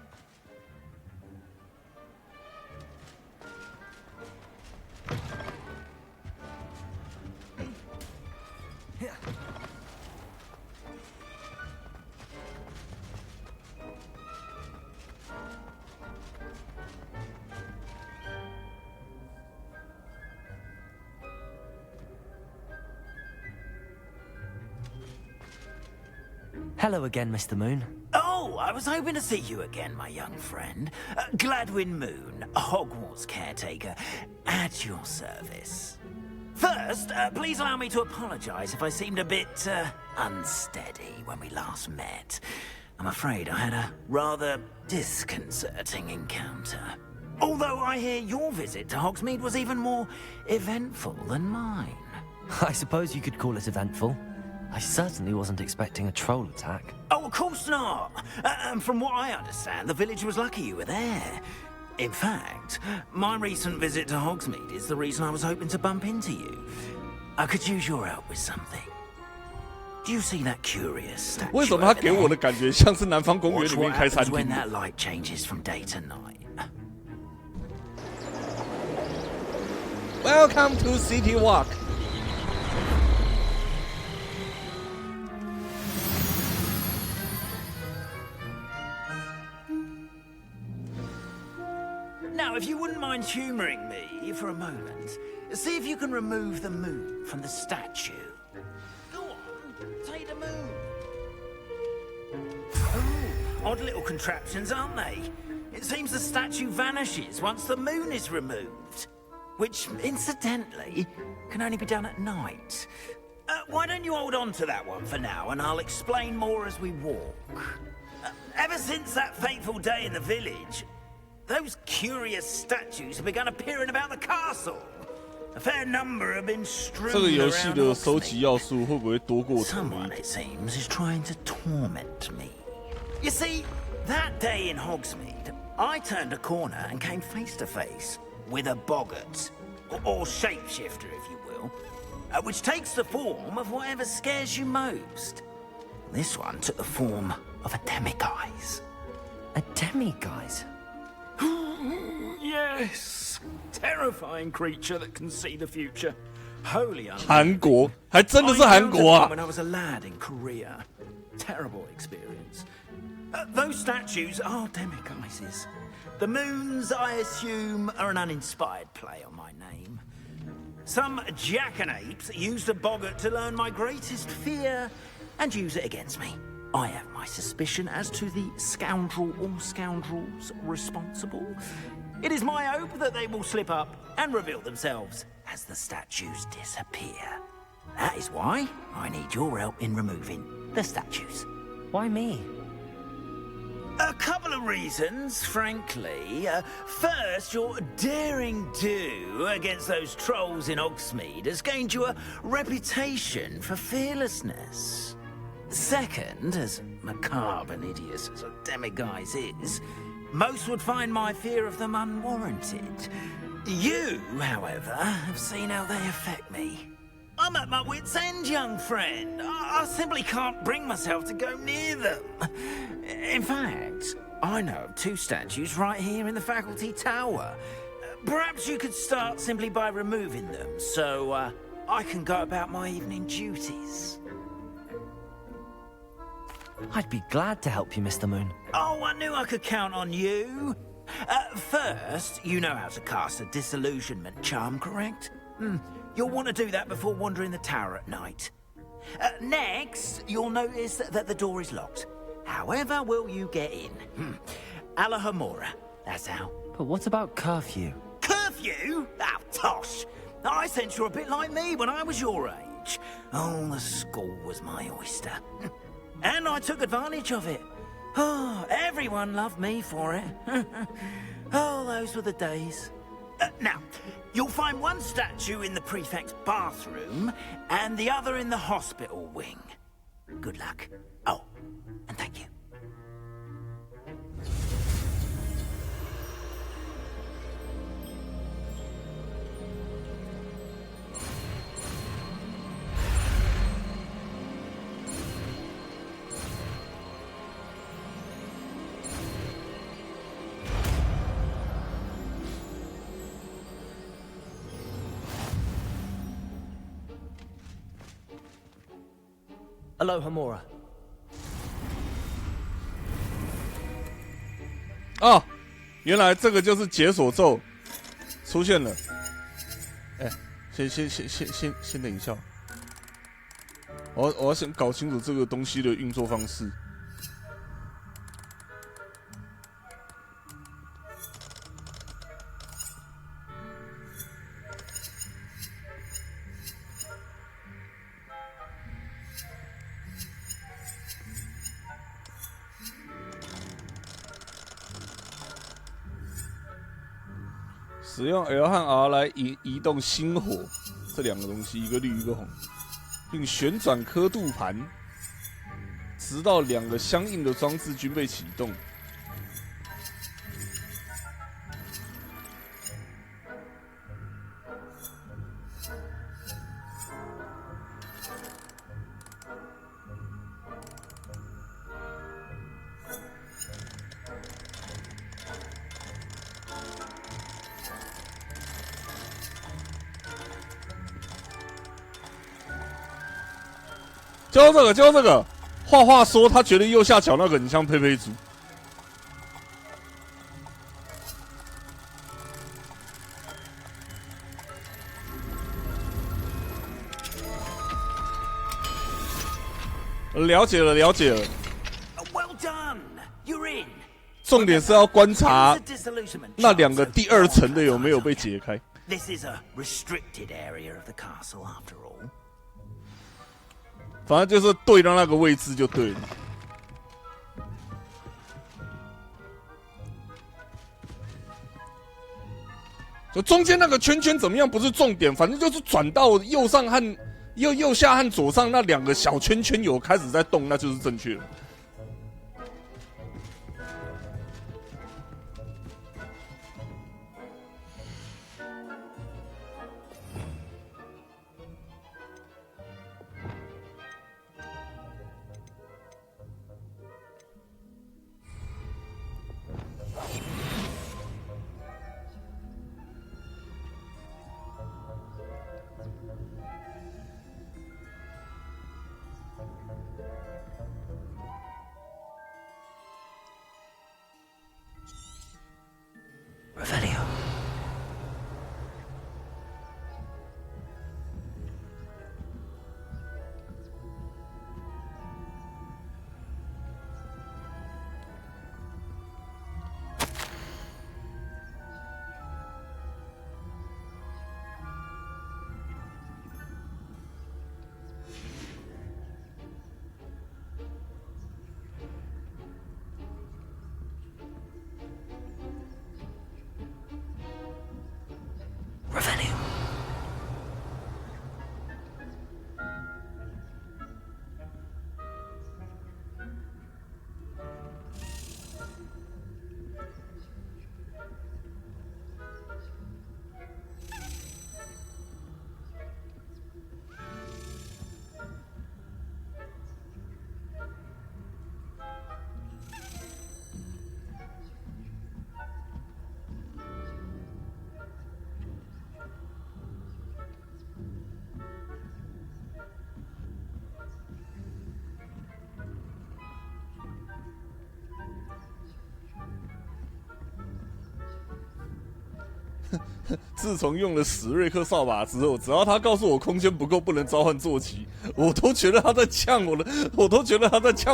Hello again, Mr. Moon. Oh, I was hoping to see you again, my young friend. Gladwin Moon, Hogwarts caretaker, at your service. First, please allow me to apologize if I seemed a bit, unsteady when we last met. I'm afraid I had a rather disconcerting encounter. Although I hear your visit to Hogsmeade was even more eventful than mine. I suppose you could call it eventful. I certainly wasn't expecting a troll attack. Oh, of course not. And from what I understand, the village was lucky you were there. In fact, my recent visit to Hogsmeade is the reason I was hoping to bump into you. I could use your help with something. Do you see that curious statue? 为什么他给我的感觉像是南方公园里面开餐 Watch what happens 厅 when that light changes from day to night. Welcome to City Walk. Now, if you wouldn't mind humouring me for a moment, see if you can remove the moon from the statue. Go on, take the moon. Oh, odd little contraptions, aren't they? It seems the statue vanishes once the moon is removed. Which, incidentally, can only be done at night. Why don't you hold on to that one for now, and I'll explain more as we walk. Ever since that fateful day in the village, those curious statues have begun appearing about the castle. A fair number have been strewn 这个游戏 around 的收集要素会不会多过同 Someone, it seems, is trying to torment me. You see, that day in Hogsmeade, I turned a corner and came face to face with a boggart, or shapeshifter, if you will, which takes the form of whatever scares you most. This one took the form of a demiguise. A demiguise? Yes, terrifying creature that can see the future. Wholly unlike 韩国，还真的是韩国啊 when I was a lad in Korea. Terrible experience. Those statues are demiguises. The moons, I assume, are an uninspired play on my name. Some jackanapes used a boggart to learn my greatest fear and use it against me. I have my suspicion as to the scoundrel or scoundrels responsible. It is my hope that they will slip up and reveal themselves as the statues disappear. That is why I need your help in removing the statues. Why me? A couple of reasons, frankly. First, your daring do against those trolls in Hogsmeade has gained you a reputation for fearlessness. Second, as macabre and hideous as a demiguise is, most would find my fear of them unwarranted. You, however, have seen how they affect me. I'm at my wit's end, young friend. I simply can't bring myself to go near them. In fact, I know of two statues right here in the faculty tower. Perhaps you could start simply by removing them, so I can go about my evening duties. I'd be glad to help you, Mr. Moon. Oh, I knew I could count on you. First, you know how to cast a disillusionment charm, correct? You'll want to do that before wandering the tower at night. Next, you'll notice that the door is locked. However will you get in? Alahomora, that's how. But what about curfew? Curfew? Oh, tosh. I sense you're a bit like me when I was your age. Oh, the school was my oyster. And I took advantage of it. Oh, everyone loved me for it. Oh, those were the days. Now, you'll find one statue in the prefect's bathroom and the other in the hospital wing. Good luck. Oh, and thank you. Alohomora. 哦，原来这个就是解锁咒出现了。哎，先等一下，我要先搞清楚这个东西的运作方式。使用 L 和 R 来移动星火这两个东西，一个绿一个红，并旋转刻度盘，直到两个相应的装置均被启动。教这个。画画说他觉得右下角那个很像佩佩猪。了解了。Well done, you're in. 重点是要观察那两个第二层的有没有被解开。This is a restricted area of the castle, after all. 反正就是对到那个位置就对了。就中间那个圈圈怎么样不是重点，反正就是转到右上和右下和左上那两个小圈圈有开始在动，那就是正确了。Revelio. 自从用了史瑞克扫把之后，只要他告诉我空间不够不能召唤坐骑，我都觉得他在呛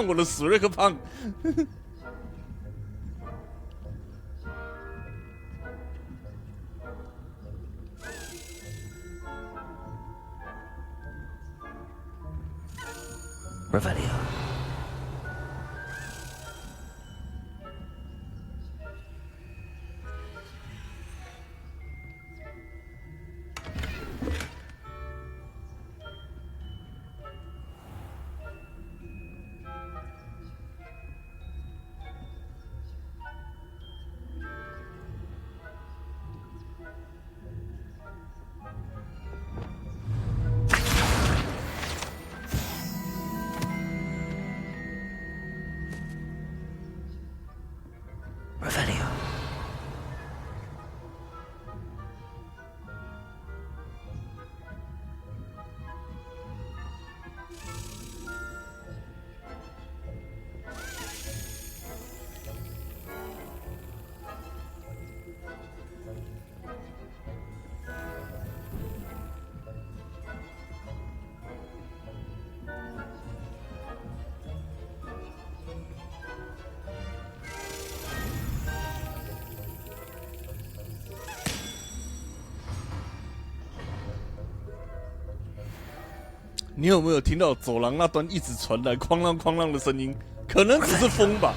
我的史瑞克胖。Revelio. Revelio.你有没有听到走廊那端一直传来哐啷哐啷的声音？可能只是风吧。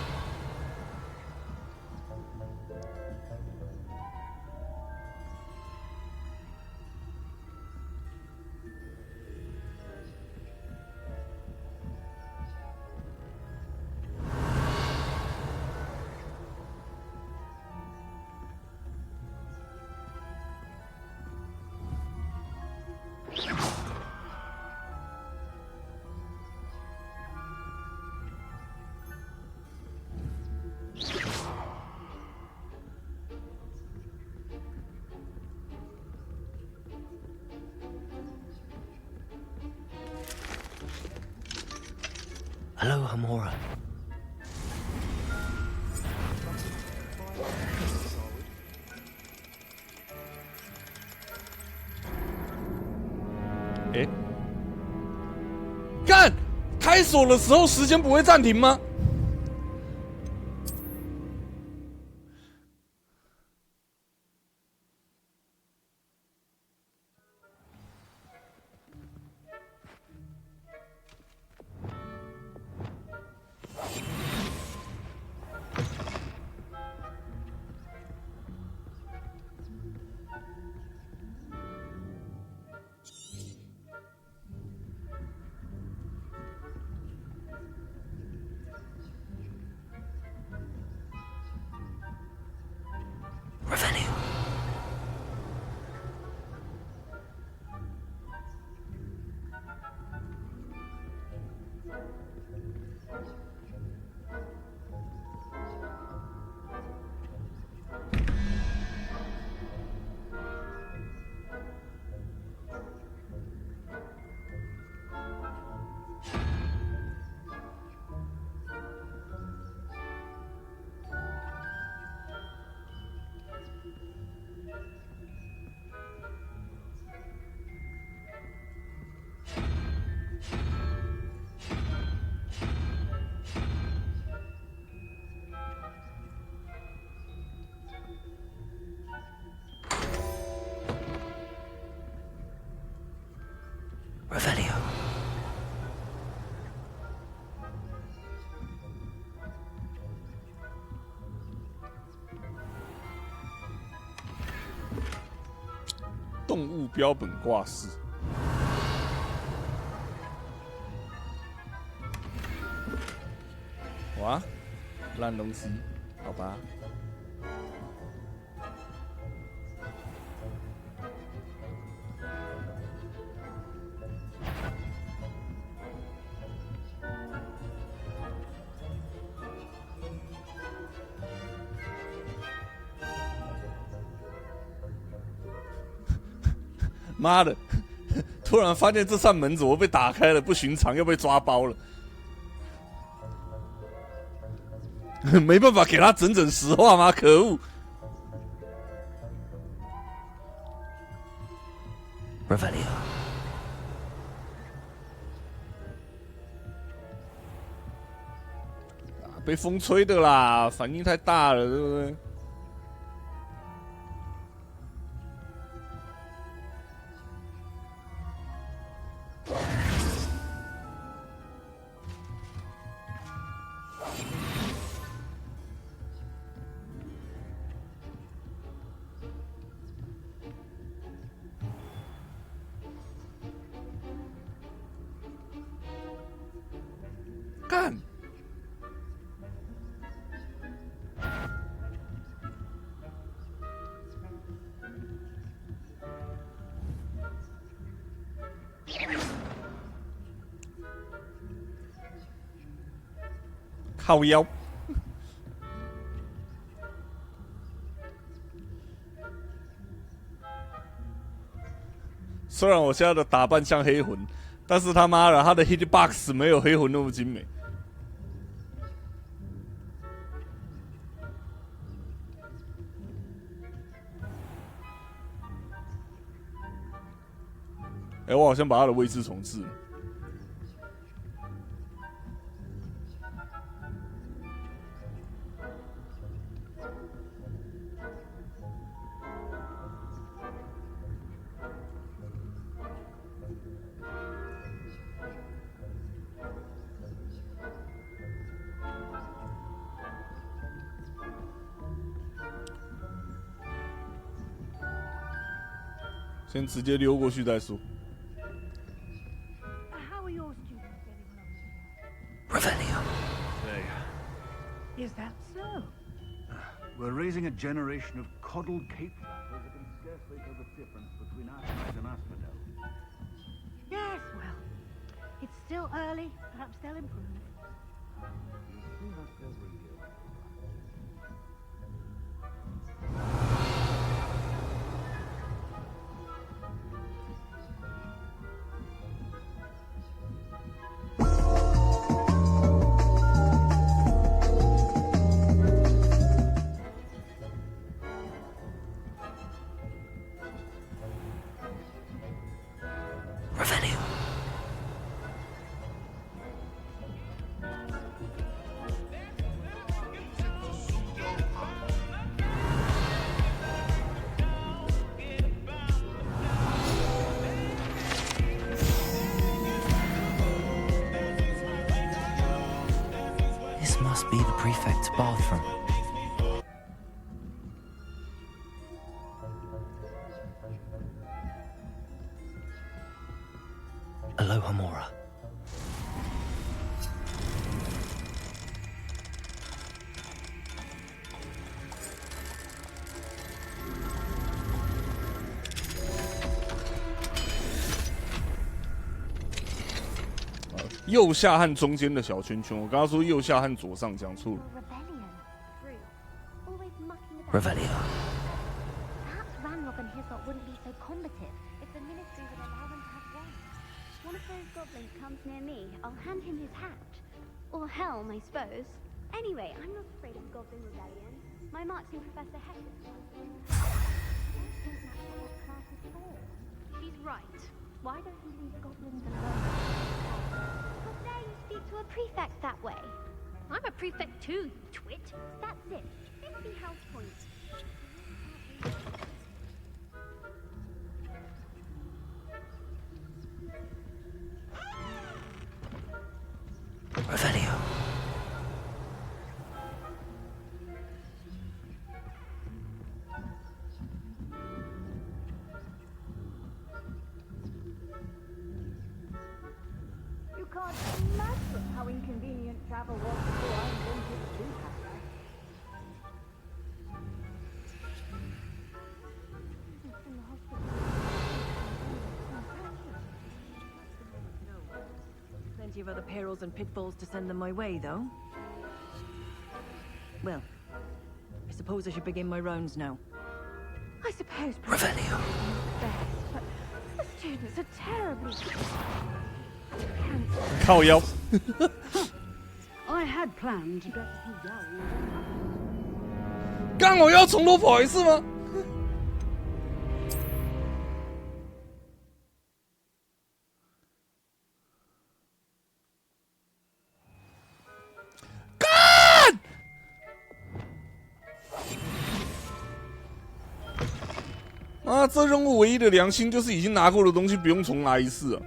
Hello, Hamora. Eh? 干！开锁的时候时间不会暂停吗？Revelio. Revelio. 动物标本挂饰。哇，烂东西，好吧。妈的！突然发现这扇门怎么被打开了，不寻常，又被抓包了。没办法给他整整实话吗？可恶！ Revelio. 被风吹的啦，反应太大了，对不对？干！靠腰。虽然我现在的打扮像黑魂，但是他妈的，他的 hitbox 没有黑魂那么精美。哎，我好像把他的位置重置了。先直接溜过去再说。Revelio. Is that so? We're raising a generation of coddled cape flappers who can scarcely tell the difference between Artemis and Asphodel. Yes, well, it's still early. Perhaps they'll improve. You'll see that every year. Revelio. 'This must be the prefect's bathroom. Aloha Mora. .右下和中间的小圈圈，我刚刚说右下和左上讲错了。Revelio. Perhaps Ranrock and his lot wouldn't be so combative if the ministry would allow them to have one. One of those goblins comes near me, I'll hand him his hat. Or helm, I suppose. Anyway, I'm not afraid of Goblin Rebellion. My marching Professor Heck is one. I don't think that's what that class is for. She's right. Why don't you leave goblins alone? How dare you speak to a prefect that way? I'm a prefect too, you twit. That's it. 50 health points. Revelio. You can't imagine how inconvenient travel was before I invented the two-hander. Plenty of other perils and pitfalls to send them my way, though. Well, I suppose I should begin my rounds now. I suppose. Revelio. But the students are terribly. 靠腰。I had planned to get you down. 刚我要从头跑一次吗？啊，这任务唯一的良心就是已经拿过的东西不用重拿一次啊。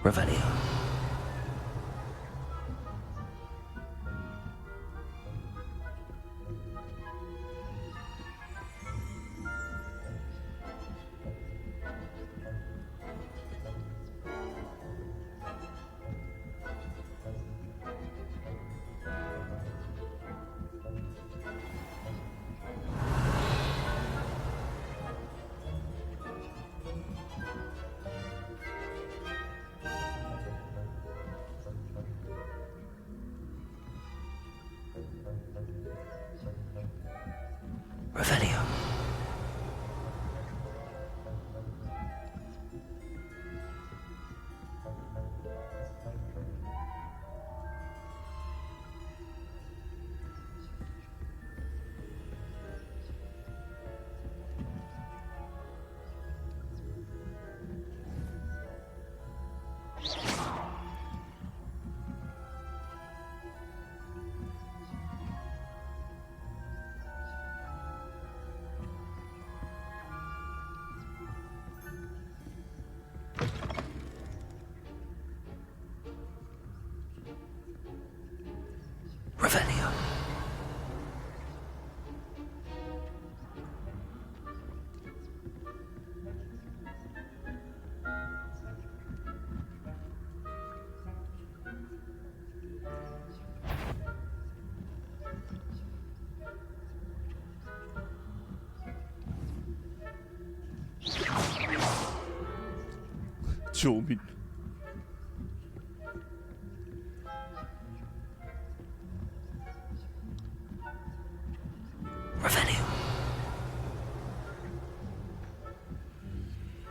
Revelio. Revelio. Revelio.救命！ Revelio.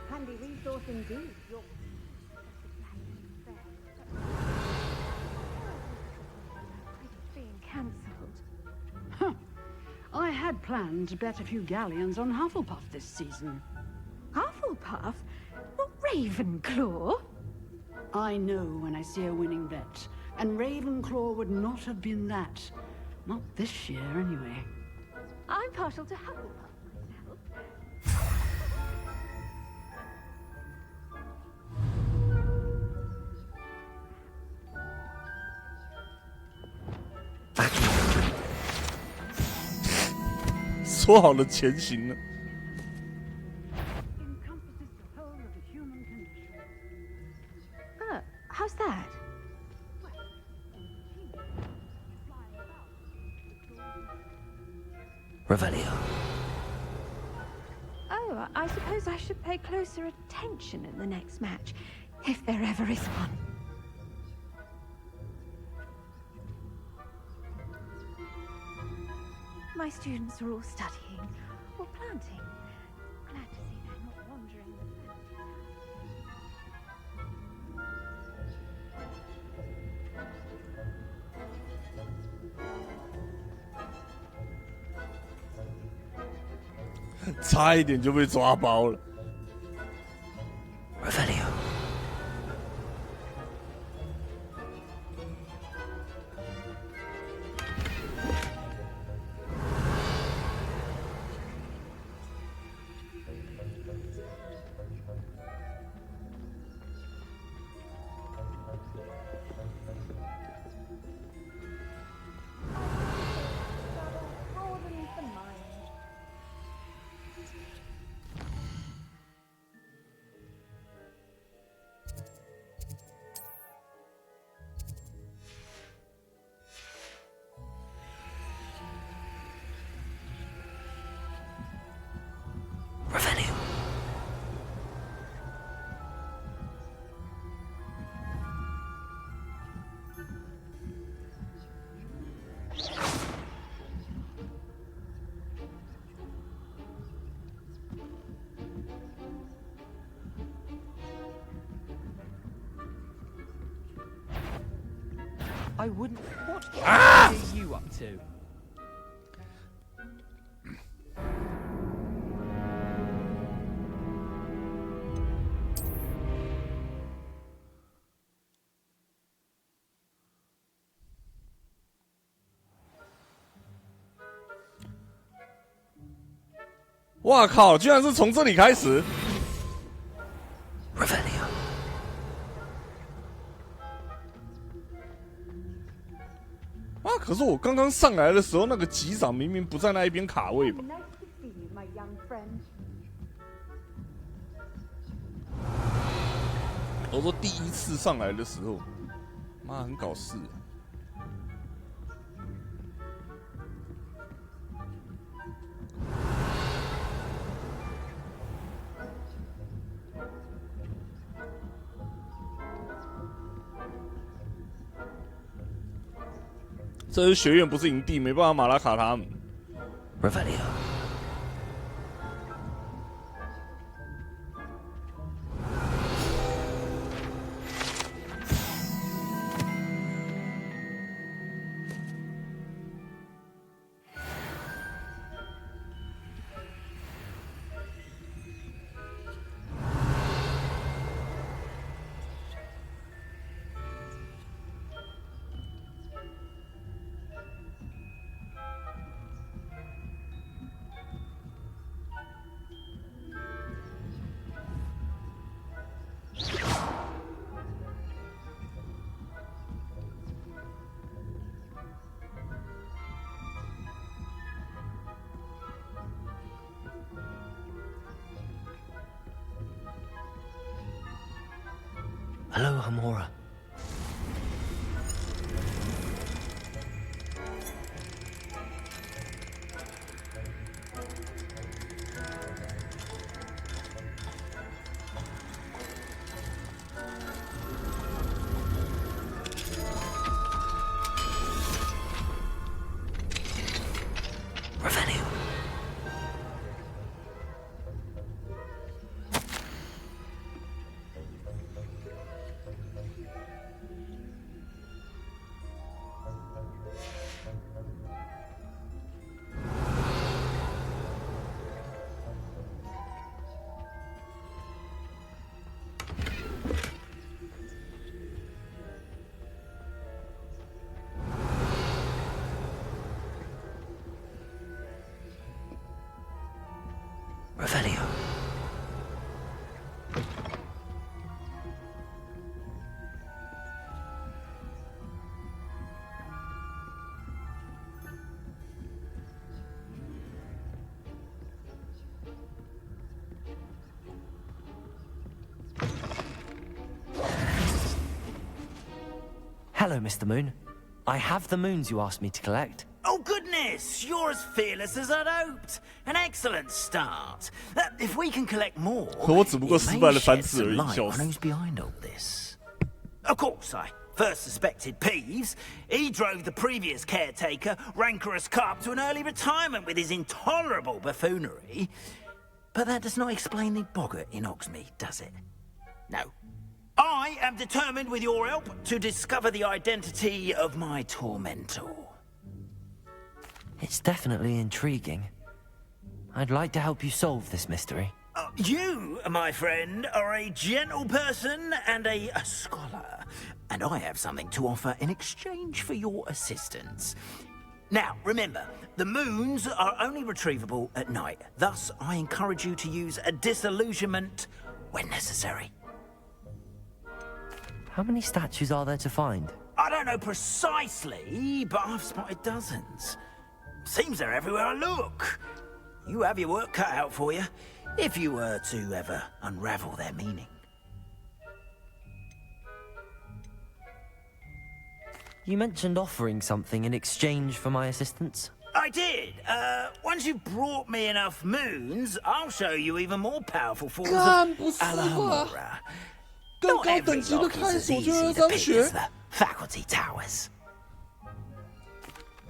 Handy resource indeed. Your being cancelled. Huh. I had planned to bet a few galleons on Hufflepuff this season. Hufflepuff? Not Ravenclaw? I know when I see a winning bet, and Ravenclaw would not have been that. Not this year, anyway. I'm partial to Hufflepuff myself. Back. 说好了前行呢？ Encompasses the whole of the human condition. How's that? Revelio. Oh, I suppose I should pay closer attention in the next match, if there ever is one. My students are all studying or planting. Glad to see they're not wandering the fancy town. 差一点就被抓包了。 Revelio. Revelio. I wouldn't. What are you up to? 哇靠！居然是从这里开始。啊！可是我刚刚上来的时候，那个级长明明不在那一边卡位吧？我说第一次上来的时候，妈很搞事。这是学院，不是营地，没办法马拉卡他们。Hello, Hamura. Revelio. Hello, Mr. Moon. I have the moons you asked me to collect. Oh, goodness! You're as fearless as I'd hoped. An excellent start. If we can collect more, 可我只不过失败了3次而已， light on who's behind all this. Of course, I first suspected Peeves. He drove the previous caretaker, Rancorous Carp, to an early retirement with his intolerable buffoonery. But that does not explain the boggart in Oxmead, does it? No. I am determined, with your help, to discover the identity of my tormentor. It's definitely intriguing. I'd like to help you solve this mystery. You, my friend, are a gentle person and a scholar, and I have something to offer in exchange for your assistance. Now, remember, the moons are only retrievable at night. Thus, I encourage you to use a disillusionment when necessary. How many statues are there to find? I don't know precisely, but I've spotted dozens. Seems they're everywhere I look. You have your work cut out for you, if you were to ever unravel their meaning. You mentioned offering something in exchange for my assistance? I did. Once you've brought me enough moons, I'll show you even more powerful forms of Alhambra. Not every lock is as easy to pick as the faculty towers.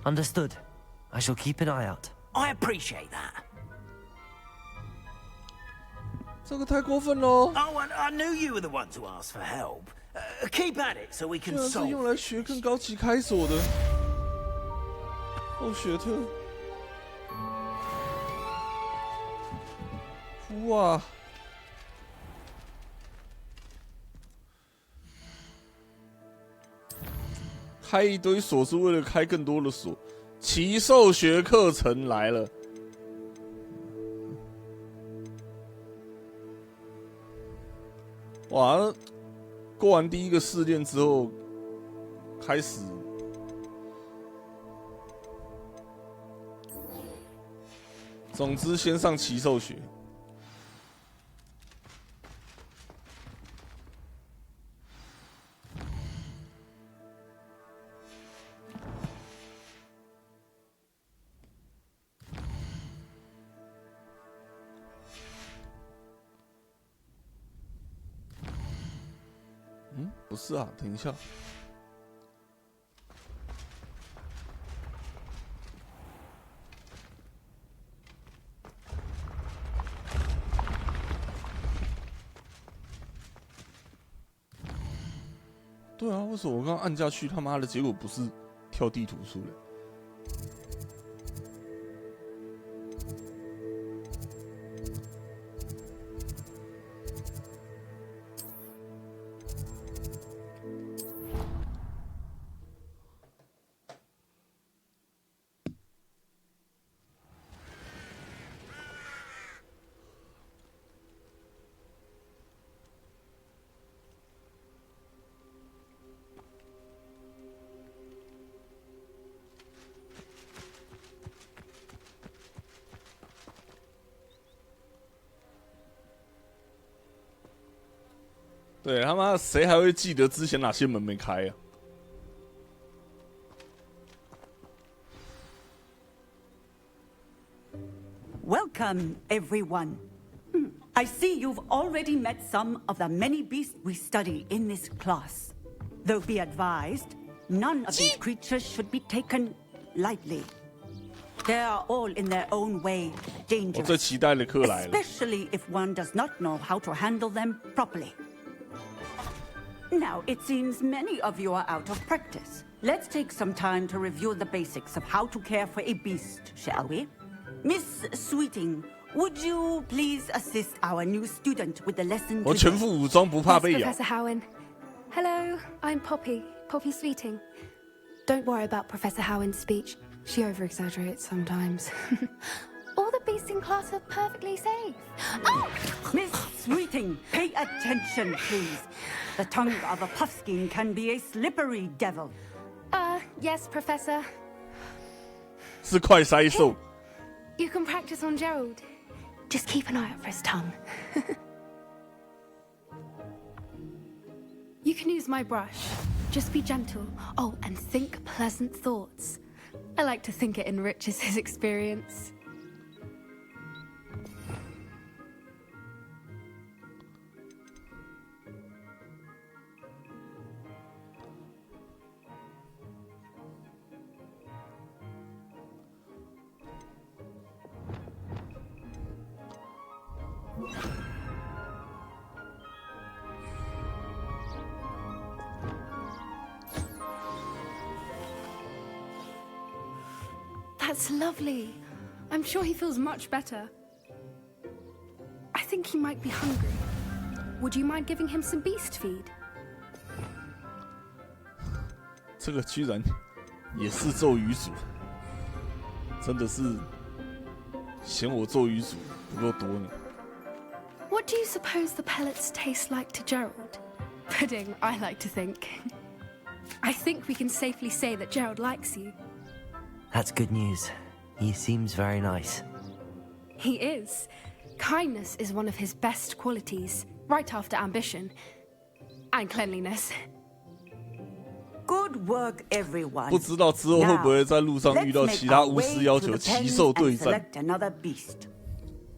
Understood. I shall keep an eye out. I appreciate that. 这个太过分了。 Oh, I knew you were the one to ask for help. Keep at it so we 居 can 然是 solve. 用来学更高级开锁的。哦，雪特。哇！开一堆锁是为了开更多的锁。奇兽学课程来了。哇，过完第一个试炼之后，开始。总之，先上奇兽学。不是啊，等一下。对啊，为什么我刚刚按下去，他妈的结果不是跳地图出来？对他妈，谁还会记得之前哪些门没开啊？ Welcome, everyone. I see you've already met some of the many beasts we study in this class. Though be advised, none of these creatures should be taken lightly. They are all in their own way dangerous, especially if one does not know how to handle them properly. Now, it seems many of you are out of practice. Let's take some time to review the basics of how to care for a beast, shall we? Miss Sweeting, would you please assist our new student with the lesson? 我全副武装不怕被咬。 Professor Howen. Hello, I'm Poppy Sweeting. Don't worry about Professor Howen's speech. She over-exaggerates sometimes. All the beasts in class are perfectly safe. Oh! Miss Sweeting, pay attention, please. The tongue of a puffskein can be a slippery devil. Yes, Professor. 是快塞兽。 You can practice on Gerald. Just keep an eye out for his tongue. You can use my brush. Just be gentle. Oh, and think pleasant thoughts. I like to think it enriches his experience. That's lovely. I'm sure he feels much better. I think he might be hungry. Would you mind giving him some beast feed? 这个居然也是咒语组，真的是嫌我咒语组不够多呢。 What do you suppose the pellets taste like to Gerald? Pudding, I like to think. I think we can safely say that Gerald likes you. That's good news. He seems very nice. He is. Kindness is one of his best qualities, right after ambition. And cleanliness. Good work, everyone. 不知道之后会不会在路上遇到其他巫师要求奇兽对战。 Another beast.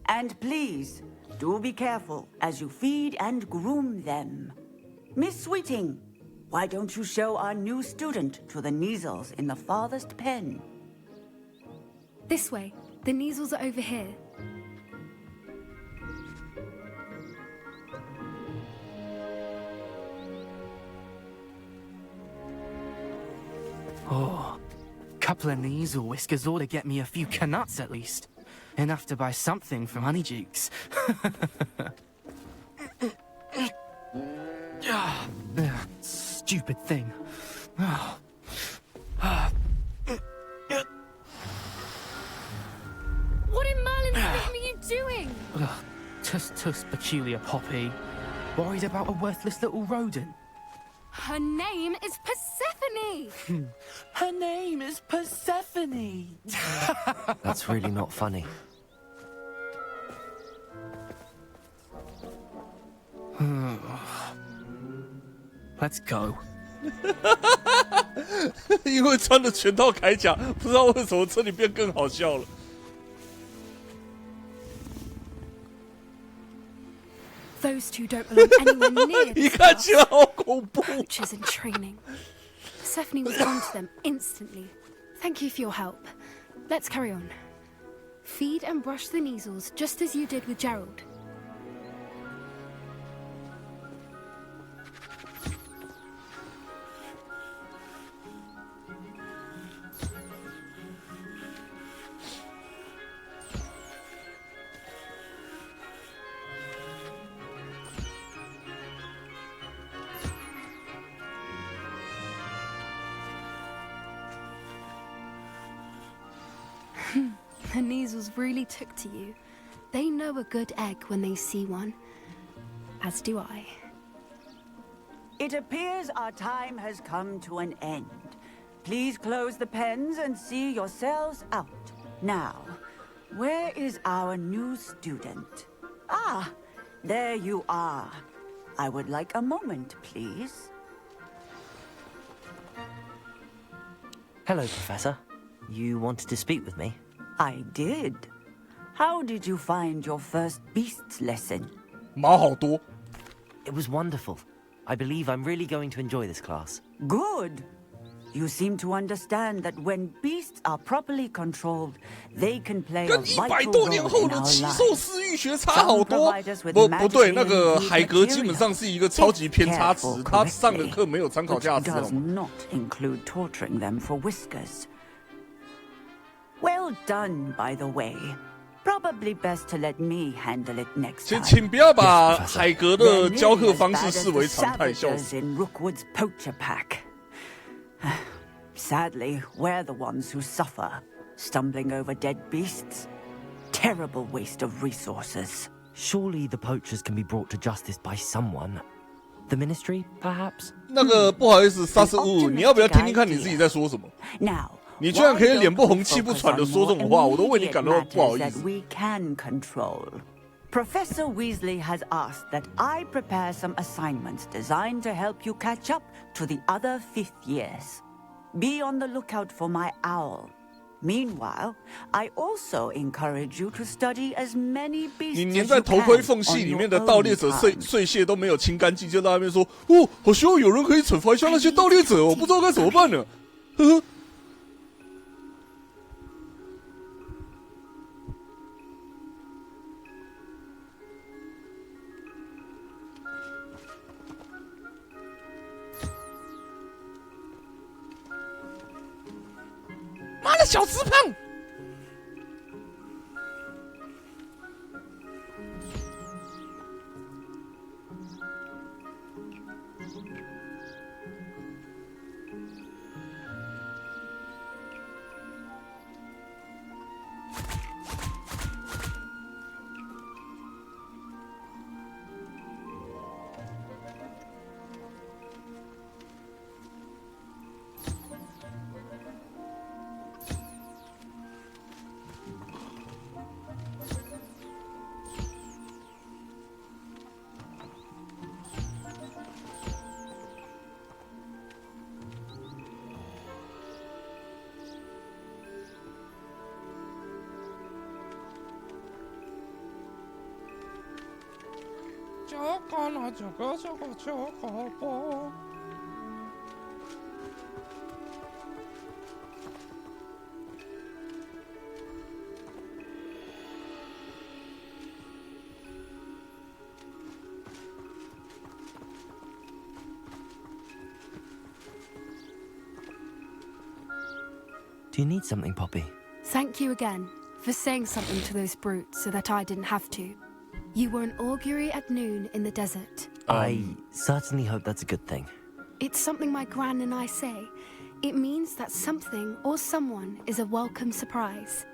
And please, do be careful as you feed and groom them. Miss Sweeting, why don't you show our new student to the Neasels in the farthest pen? This way. The Neasels are over here. Oh, couple of Neasel whiskers ought to get me a few canuts at least. Enough to buy something from Honeydukes. Stupid thing. What in Merlin's name are you doing? Tuss, peculiar Poppy. Worried about a worthless little rodent? Her name is Persephone! Her name is Persephone! That's really not funny. Let's go. 因为穿着全套铠甲，不知道为什么这里变更好笑了。Those two don't belong anywhere near 一 this 看起来 class. 好恐怖。 Coaches in training. Persephone was onto them instantly. Thank you for your help. Let's carry on. Feed and brush the measles just as you did with Gerald. The measles really took to you. They know a good egg when they see one. As do I. It appears our time has come to an end. Please close the pens and see yourselves out. Now, where is our new student? Ah, there you are. I would like a moment, please. Hello, Professor. You wanted to speak with me? I did. How did you find your first beasts lesson? 毛好多。 It was wonderful. I believe I'm really going to enjoy this class. Good. You seem to understand that when beasts are properly controlled, they can play a 跟100 vital 多年 role 后 in 的 our 奇兽 lives. 私域学差好多。 Some provide us with 不对， magically 那个 infused 海格基本上是一个超级偏差值， Careful 他上的 correctly, 课没有参考 which 价值。 does not include torturing them for whiskers. Well done, by the way. Probably best to let me handle it next time. 请不要把海格的教课方式视为常态，笑 Savages 死。 in Rookwood's poacher pack. Sadly, we're the ones who suffer, stumbling over dead beasts. Terrible waste of resources. Surely the poachers can be brought to justice by someone. The ministry, perhaps? 那个不好意思，萨斯乌，你要不要听听看你自己在说什么？ Now, 你居然可以脸不红气不喘的说这种话，我都为你感到不好意 that 思。 we can control. Professor Weasley has asked that I prepare some assignments designed to help you catch up to the other 5th years. Be on the lookout for my owl. Meanwhile, I also encourage you to study as many beasts 你 as 粘在 you 头盔 can 缝隙 on 里 your 面的盗猎 own 者 time. 碎屑都没有清干净，就在那边说：“哦，好希望有人可以惩罚一下那些盗猎者，我不知道该怎么办呢。”呵呵。妈的，小吃胖！就干了这个就好吧。Do you need something, Poppy? Thank you again for saying something to those brutes so that I didn't have to. You were an augury at noon in the desert. I certainly hope that's a good thing. It's something my gran and I say. It means that something or someone is a welcome surprise.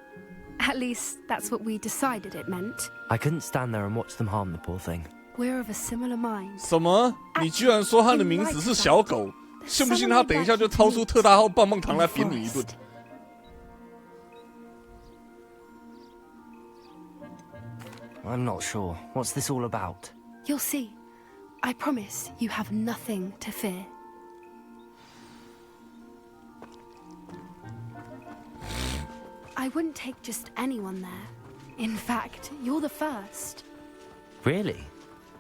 At least, that's what we decided it meant. I couldn't stand there and watch them harm the poor thing. We're of a similar mind. 什么？你居然说他的名字是小狗？信不信他等一下就掏出特大号棒棒糖来扁你一顿？ I'm not sure. What's this all about? You'll see. I promise you have nothing to fear. I wouldn't take just anyone there. In fact, you're the first. Really?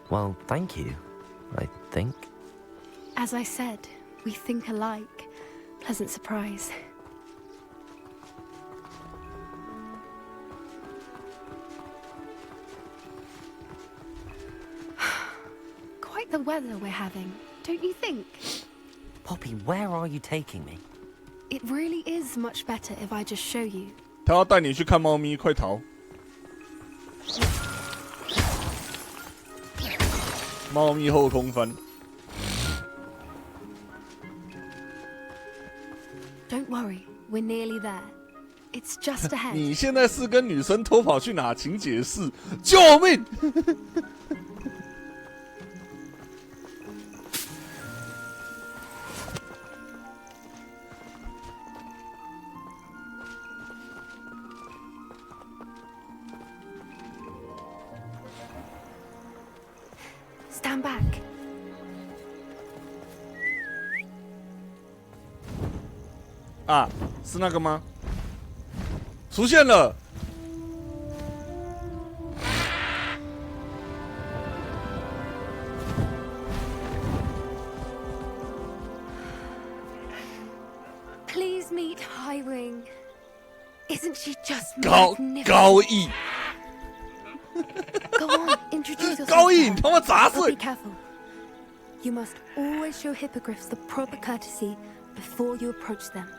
Well, thank you, I think. As I said, we think alike. Pleasant surprise. Quite the weather we're having, don't you think? Poppy, where are you taking me? It really is much better if I just show you. 他要带你去看猫咪，快逃！猫咪后空翻。 Don't worry, we're nearly there. It's just ahead. 你现在是跟女生偷跑去哪？请解释！救命！ Stand back. 啊，是那个吗？出现了。Please meet Highwing. Isn't she just 高义。 Go on, introduce yourself. 高义，你他妈杂 But 碎 be！ careful. You must always show hippogriffs the proper courtesy before you approach them. "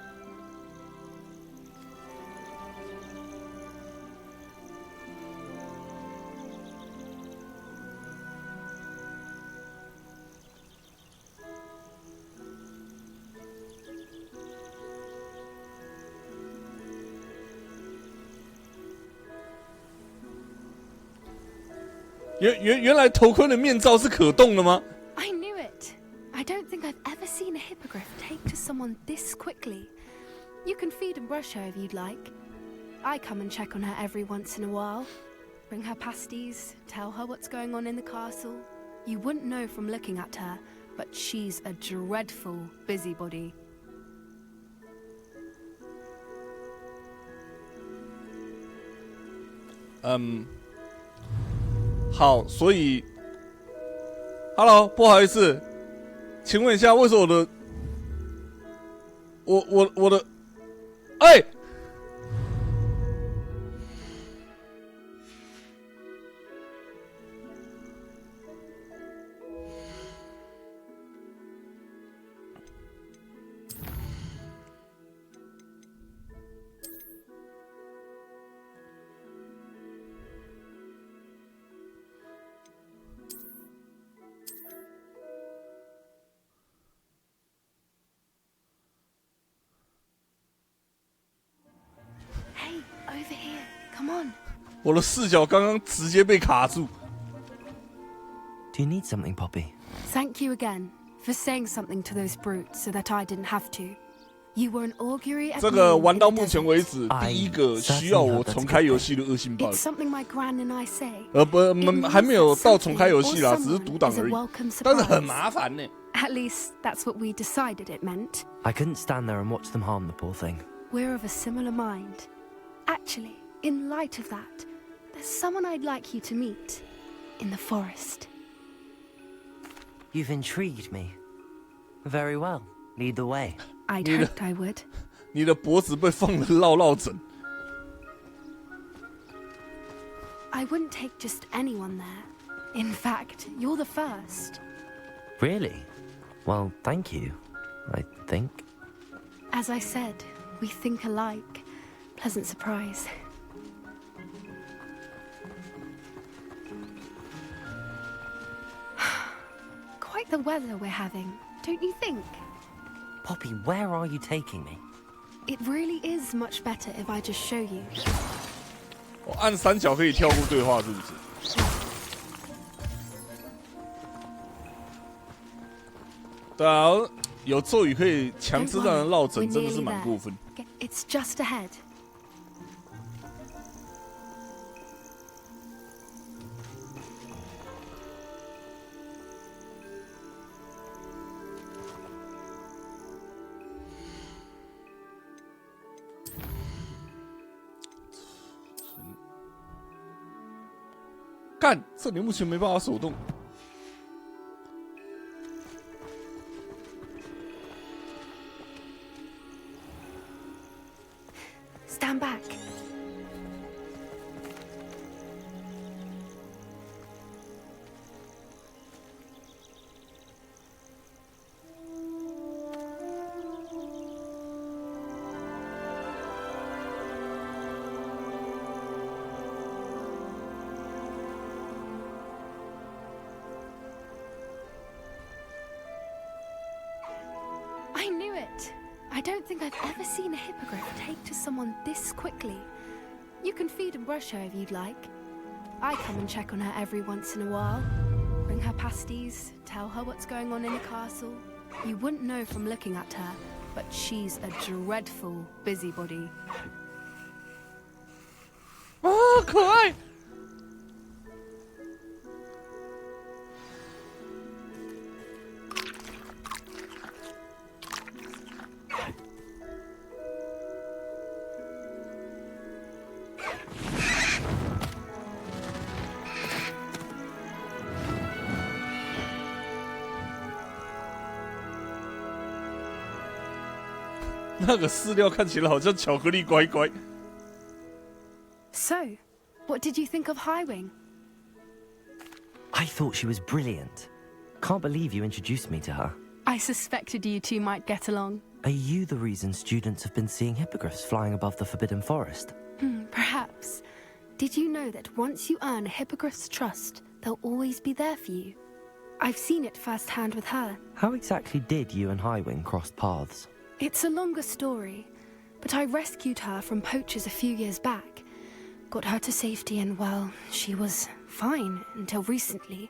原来头盔的面罩是可动的吗？ I knew it. I don't think I've ever seen a hippogriff take to someone this quickly. You can feed and brush her if you'd like. I come and check on her every once in a while. Bring her pasties, tell her what's going on in the castle. You wouldn't know from looking at her, but she's a dreadful busybody. 好，所以 ，Hello， 不好意思，请问一下，为什么我的，哎，Over here. Come on. 我的视角刚刚直接被卡住。 Do you need something, Poppy? Thank you again for saying something to those brutes so that I didn't have to. You were an augury at 这个 noon 玩到 in the 目前 desert. 为止第一个需要我重开游戏的恶性 bug。 It's something my gran and I say. 还没有到重开游戏啦，只是读档而已。 welcome 但是 surprise. 很麻烦呢。 At least that's what we decided it meant. I couldn't stand there and watch them harm the poor thing. We're of a similar mind. Actually, in light of that, there's someone I'd like you to meet in the forest. You've intrigued me. Very well. Lead the way. I'd hoped I would. 你的脖子被放了落枕。 I wouldn't take just anyone there. In fact, you're the first. Really? Well, thank you, I think. As I said, we think alike. Pleasant surprise. Quite the weather we're having, don't you think? Poppy, where are you taking me? It really is much better if I just show you. 我按三角可以跳过对话，是不是？对啊，有咒语可以强制让人落枕，真的是蛮过分。It's just ahead. 干，这里目前没办法手动。Stand back. I knew it. I don't think I've ever seen a hippogriff take to someone this quickly. You can feed and brush her if you'd like. I come and check on her every once in a while. Bring her pasties, tell her what's going on in the castle. You wouldn't know from looking at her, but she's a dreadful busybody. 啊，可爱！那个饲料看起来好像巧克力乖乖。So, what did you think of Highwing? I thought she was brilliant. Can't believe you introduced me to her. I suspected you two might get along. Are you the reason students have been seeing hippogriffs flying above the Forbidden Forest? Perhaps. Did you know that once you earn a hippogriff's trust, they'll always be there for you? I've seen it firsthand with her. How exactly did you and Highwing cross paths? It's a longer story, but I rescued her from poachers a few years back. Got her to safety and, well, she was fine until recently.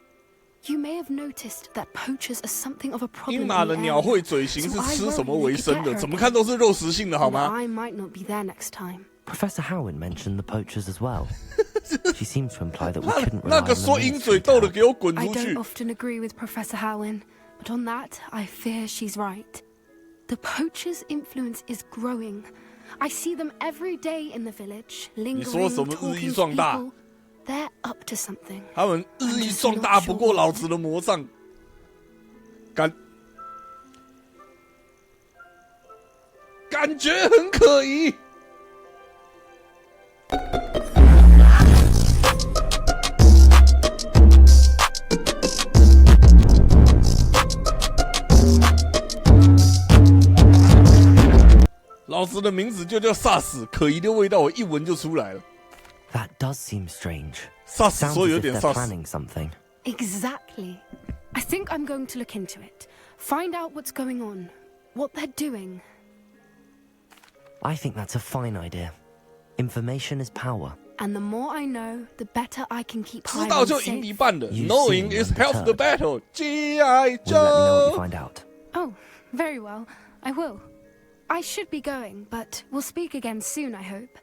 You may have noticed that poachers are something of a problem in the 英马的鸟会嘴型是吃什么为生的？怎么看都是肉食性的，好吗 I might not be there next time. Professor Howin mentioned the poachers as well. She seemed to imply that we couldn't rely 那 on 个 the 说鹰 ministry 嘴 to 豆的 help. 给我滚 I 出 don't 去！ often agree with Professor Howin, but on that, I fear she's right. The poachers' influence is growing. I see them every day in the village, 你说 lingering, 什么日 talking 益 to 壮大？ people. They're up to something. 他们日益壮大不过老子的魔杖。感觉很可疑。老子的名字就叫萨斯，可疑的味道我一闻就出来了。 That does seem strange. 萨斯 Sounds 说 as 有 if 点 they're 萨斯。 planning something. Exactly. I think I'm going to look into it. Find out what's going on. What they're doing. I think that's a fine idea. Information is power. And the more I know, the better I can keep 知 Highwing 道就赢 safe. 一半的 You，Knowing seem is half the undeterred. battle. G.I. Will you let me know what you Joe。 find out? Oh, very well. I will. I should be going, but we'll speak again soon, I hope.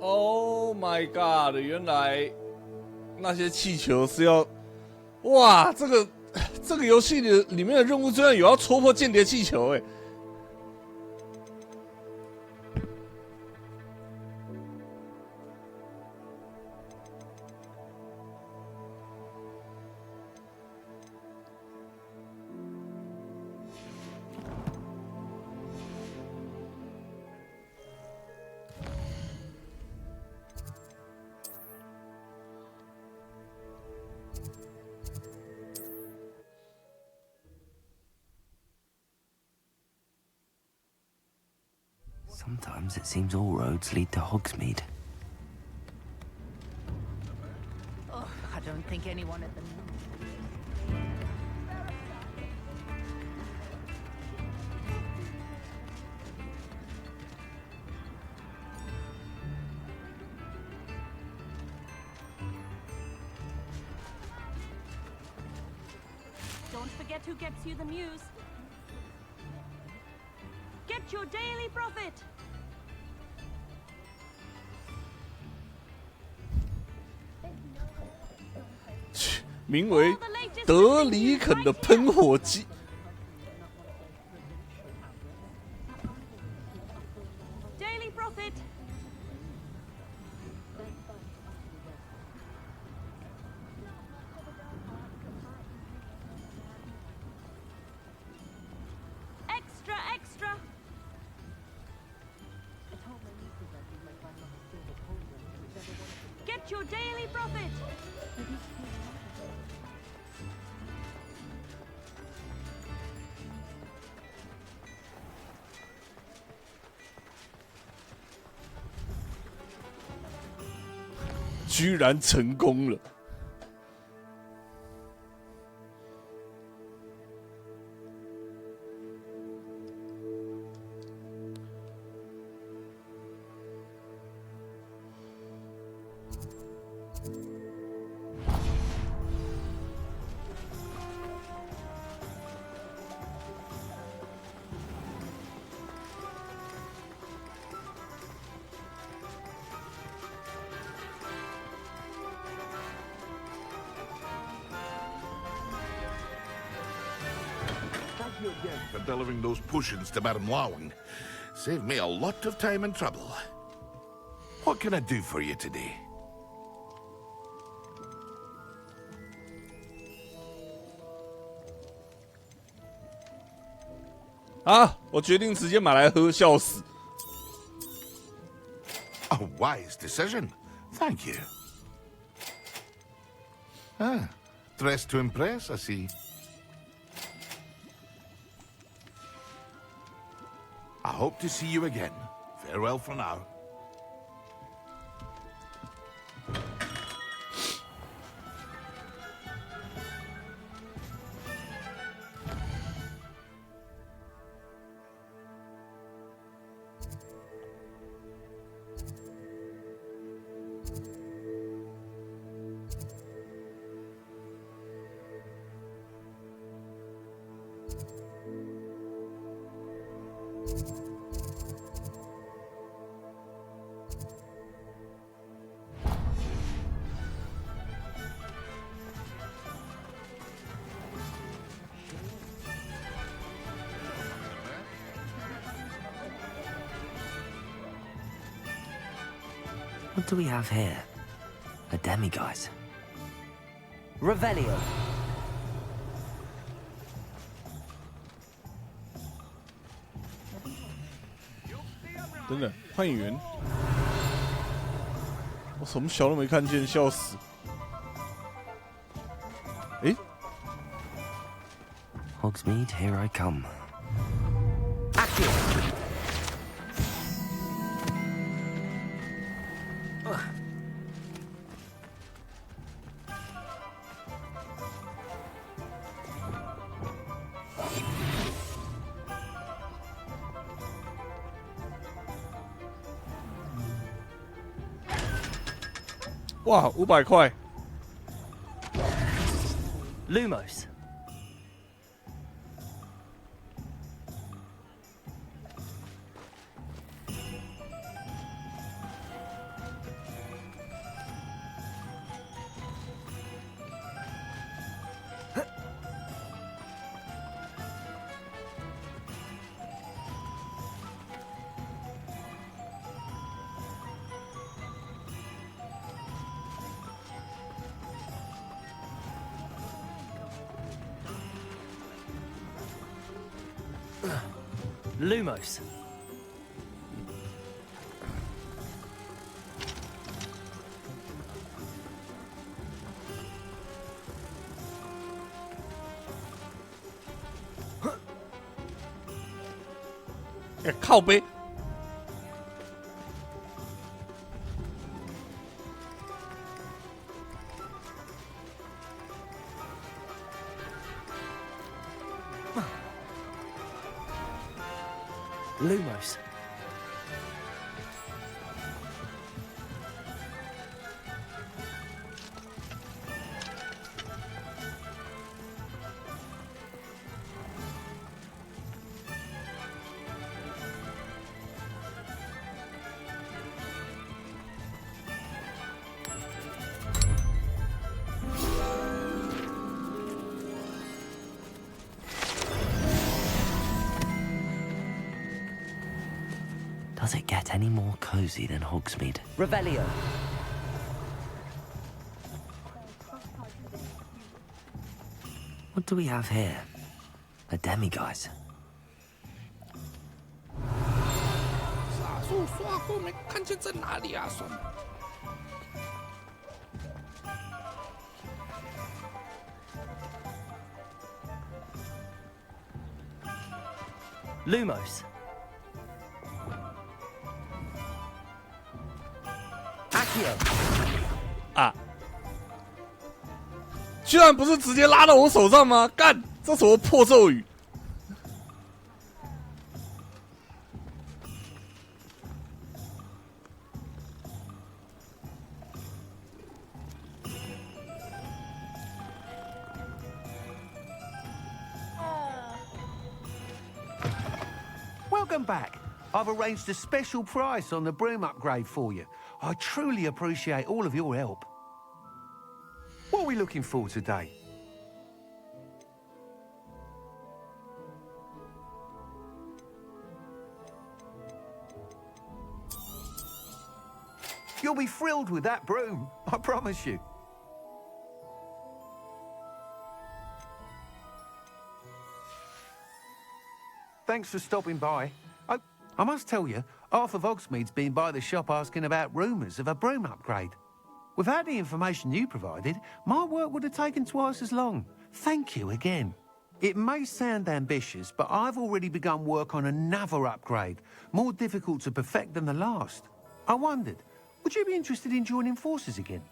Oh my god！ 原来那些气球是要，哇，这个这个游戏里面的任务居然有要戳破间谍气球，哎。Sometimes it seems all roads lead to Hogsmeade. Oh, I don't think anyone at the Don't forget who gets you the news. Get your daily profit. 名为德里肯的喷火机。Daily profit. Extra, extra. Get your daily profit. 居然成功了！you again for delivering those potions to Madame Lawing. Saved me a lot of time and trouble. What can I do for you today? Ah, 我决定直接买来喝，笑死。 A wise decision. Thank you. Ah, dressed to impress, I see. I hope to see you again. Farewell for now. What do we have here? A demiguise. Revelio. 真的，欢迎员，我什么小都没看见，笑死！诶 Hogsmeade, here I come. Accio. 哇，500块。Lumos. Lumos. Eh, 靠背。Lumos. Does it get any more cozy than Hogsmeade? Revelio. What do we have here? A demiguise. 傻叔说话后没看见在哪里啊？算了。Lumos. Accio. 啊！居然不是直接拉到我手上吗？干，这什么破咒语？ Welcome back. I've arranged a special price on the broom upgrade for you. I truly appreciate all of your help. What are we looking for today? You'll be thrilled with that broom, I promise you. Thanks for stopping by. I must tell you, half of Hogsmeade's been by the shop asking about rumours of a broom upgrade. Without the information you provided, my work would have taken twice as long. Thank you again. It may sound ambitious, but I've already begun work on another upgrade, more difficult to perfect than the last. I wondered, would you be interested in joining forces again?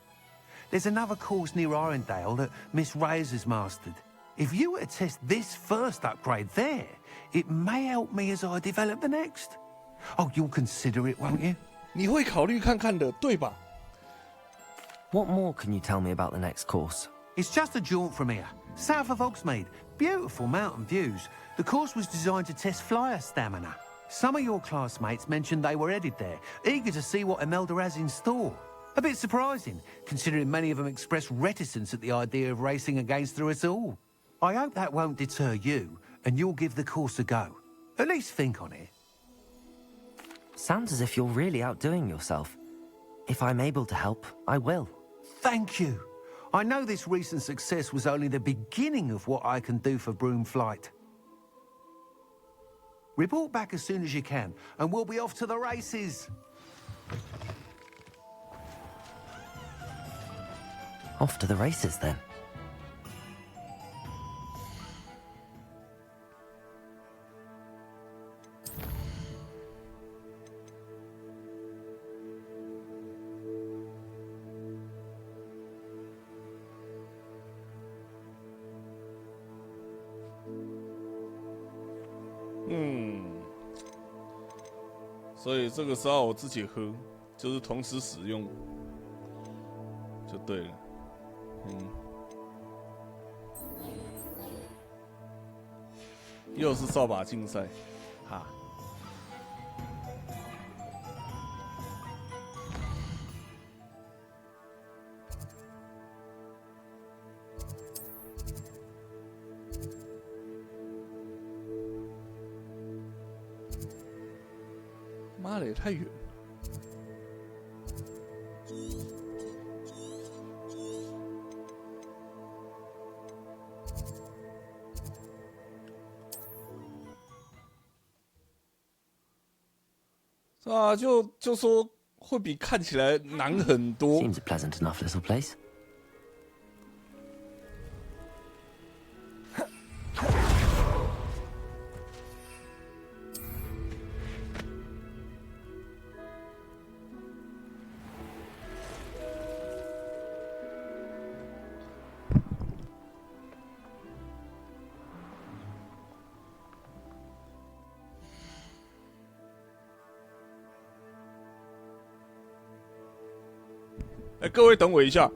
There's another course near Irondale that Miss Reyes has mastered. If you were to test this first upgrade there, it may help me as I develop the next. Oh, you'll consider it, won't you? 你会考虑看看的，对吧？ What more can you tell me about the next course? It's just a jaunt from here, south of Hogsmeade. Beautiful mountain views. The course was designed to test flyer stamina. Some of your classmates mentioned they were headed there, eager to see what Imelda has in store. A bit surprising, considering many of them expressed reticence at the idea of racing against her at all. I hope that won't deter you, and you'll give the course a go. At least think on it. Sounds as if you're really outdoing yourself. If I'm able to help, I will. Thank you. I know this recent success was only the beginning of what I can do for Broom Flight. Report back as soon as you can, and we'll be off to the races. Off to the races, then.嗯，所以这个是要我自己喝，就是同时使用，就对了。嗯，又是扫把竞赛，哈。妈的，也太远了。是吧？就说会比看起来难很多。 Seems a pleasant enough little place. 哎，各位等我一下。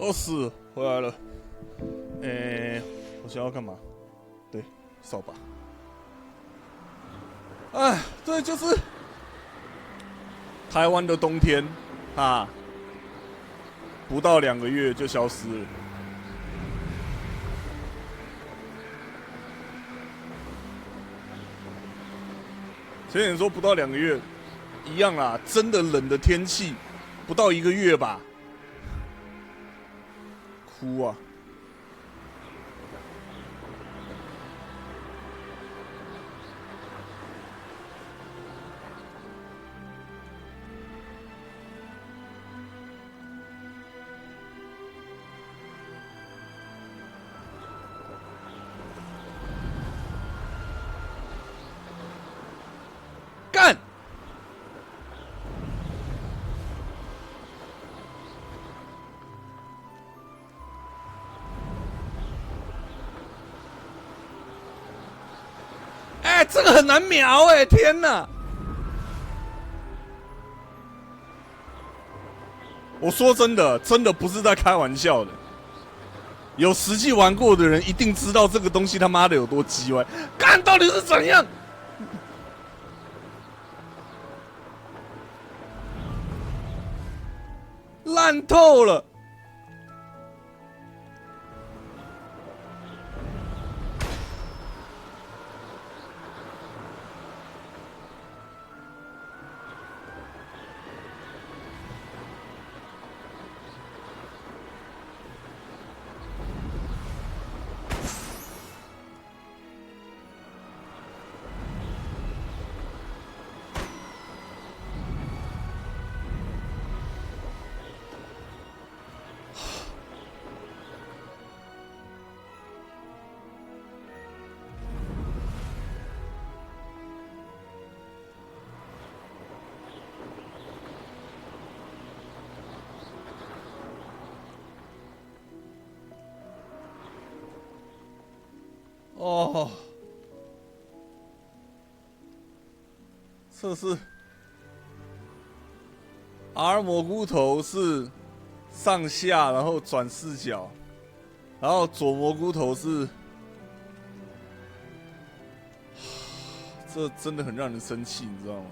哦，是回来了。我想要干嘛？对，扫把。哎，对，就是台湾的冬天啊，不到2个月就消失了。所以你说不到2个月，一样啦，真的冷的天气，不到1个月吧。哭啊！干！哎，这个很难瞄哎！天哪！我说真的，真的不是在开玩笑的。有实际玩过的人一定知道这个东西他妈的有多鸡歪。干，到底是怎样？烂透了！哦，这是 R 蘑菇头是上下，然后转视角，然后左蘑菇头是，这真的很让人生气，你知道吗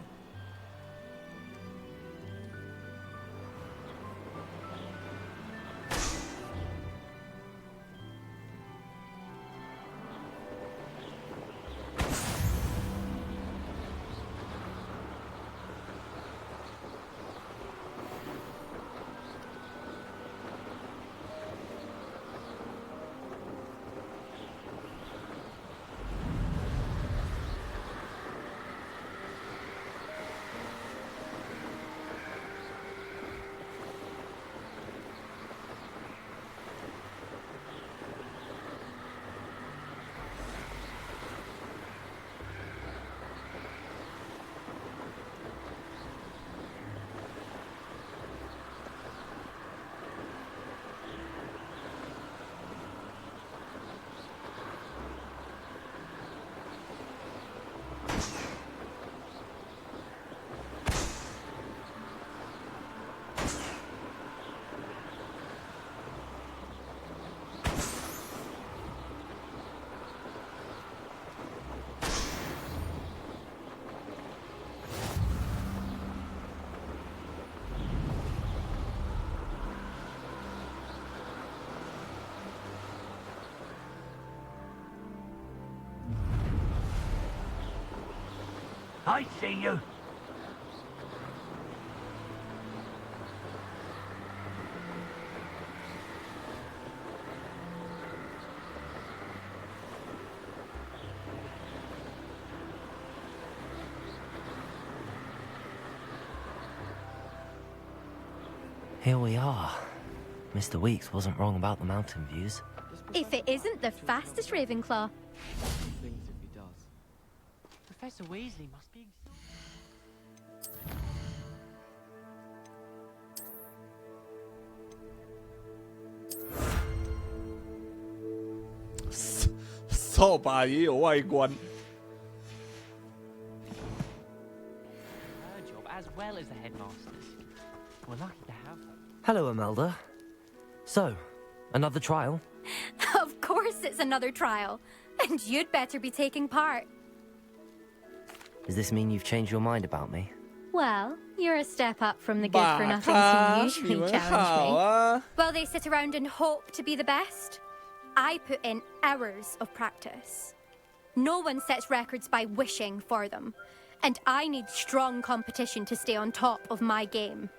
？I see you. Here we are. Mr. Weeks wasn't wrong about the mountain views. If it isn't the fastest Ravenclaw. Things if he does. Professor Weasley must be. "扫把也有外观。" Her job as well as the headmaster's. We're lucky to have her. Hello, Imelda. So, another trial? Of course it's another trial. And you'd better be taking part. Does this mean you've changed your mind about me? Well, you're a step up from the good-for-nothings who usually challenge me. While they sit around and hope to be the best, I put in hours of practice. No one sets records by wishing for them. And I need strong competition to stay on top of my game.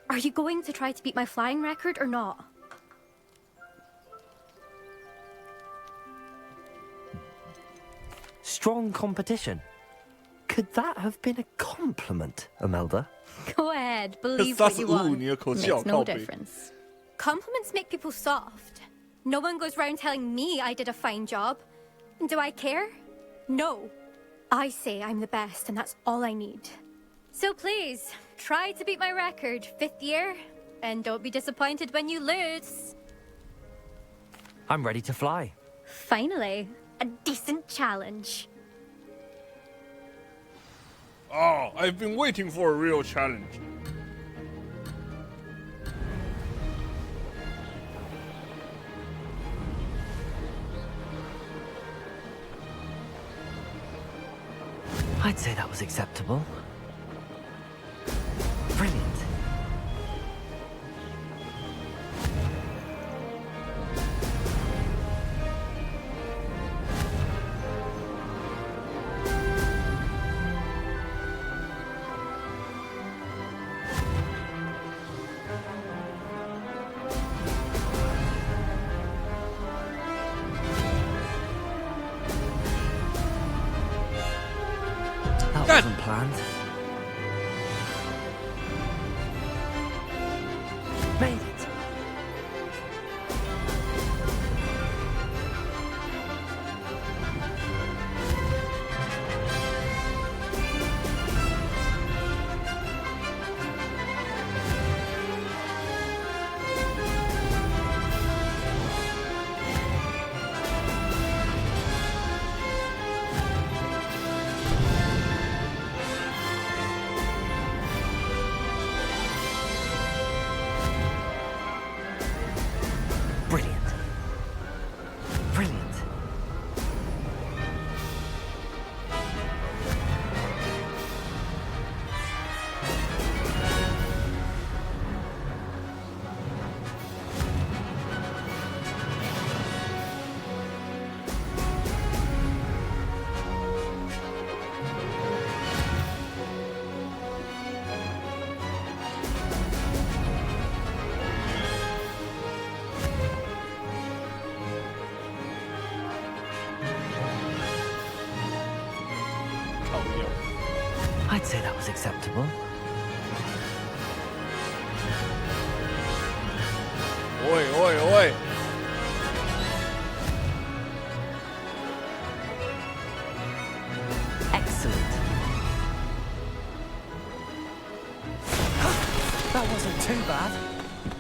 Are you going to try to beat my flying record or not? Strong competition? Could that have been a compliment, Imelda? Go ahead, believe what you want. Makes no difference. Compliments make people soft. No one goes round telling me I did a fine job. And do I care? No. I say I'm the best, and that's all I need. So please, try to beat my record, 5th year, and don't be disappointed when you lose. I'm ready to fly. Finally, a decent challenge. Oh, I've been waiting for a real challenge. I'd say that was acceptable. Brilliant. That wasn't planned. Made it. 掉。I'd say that was acceptable. 喂！ Excellent. That wasn't too bad.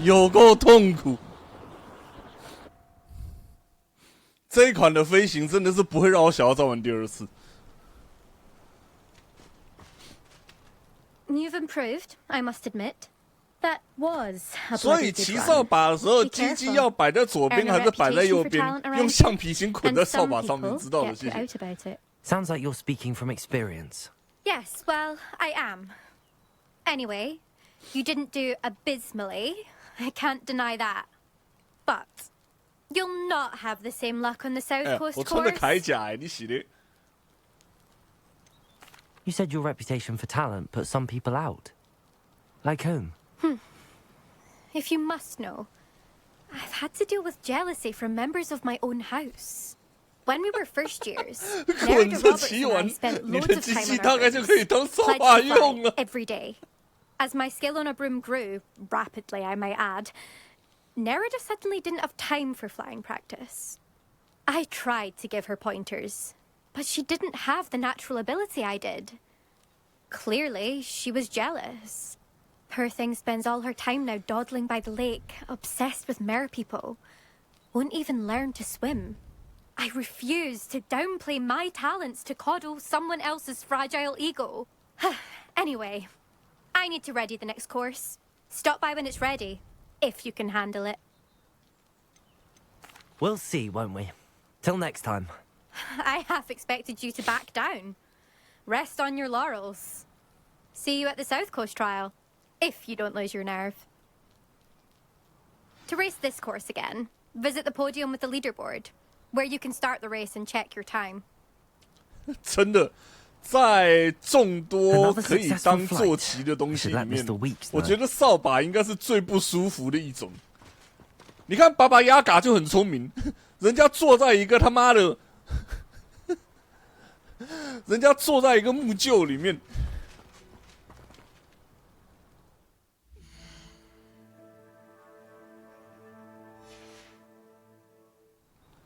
有够痛苦。这一款的飞行真的是不会让我想要再玩第二次。You've improved, I must admit. That was a 所以骑扫把的时候，鸡鸡要摆在左边还是摆在右边？用橡皮筋捆在扫把上面，知道了，谢谢。Sounds like you're speaking from experience. Yes, well, I am. Anyway, you didn't do abysmally. I can't deny that. But you'll not have the same luck on the South Coast 我穿的 course. 铠甲，你洗的。You said your reputation for talent put some people out. Like whom? If you must know, I've had to deal with jealousy from members of my own house. When we were first years, Nerida Roberts and I spent loads of time on our rooms, pledged to fly every day. As my skill on a broom grew, rapidly I might add, Nerida suddenly didn't have time for flying practice. I tried to give her pointers, but she didn't have the natural ability I did. Clearly, she was jealous. Poor thing spends all her time now dawdling by the lake, obsessed with merpeople. Won't even learn to swim. I refuse to downplay my talents to coddle someone else's fragile ego. Anyway, I need to ready the next course. Stop by when it's ready, if you can handle it. We'll see, won't we? Till next time. I half expected you to back down. Rest on your laurels. See you at the South Coast trial, if you don't lose your nerve. To race this course again, visit the podium with the leaderboard, where you can start the race and check your time. 真的，在众多可以当坐骑的东西里面，我觉得扫把应该是最不舒服的一种。你看巴巴亚嘎就很聪明，人家坐在一个他妈的，人家坐在一个木臼里面。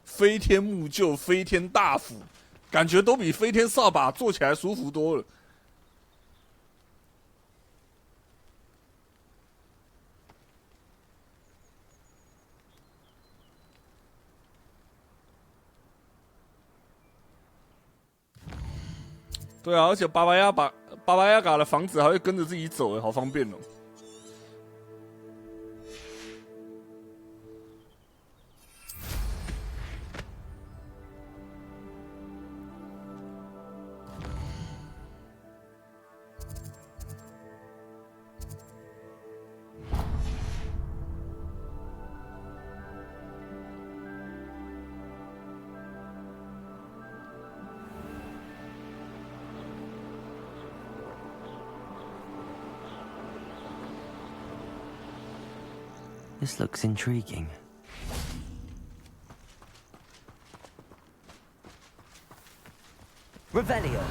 飞天木臼、飞天大斧，感觉都比飞天扫把做起来舒服多了。对啊，而且巴巴亚嘎的房子还会跟着自己走，好方便哦。This looks intriguing. Revelio. .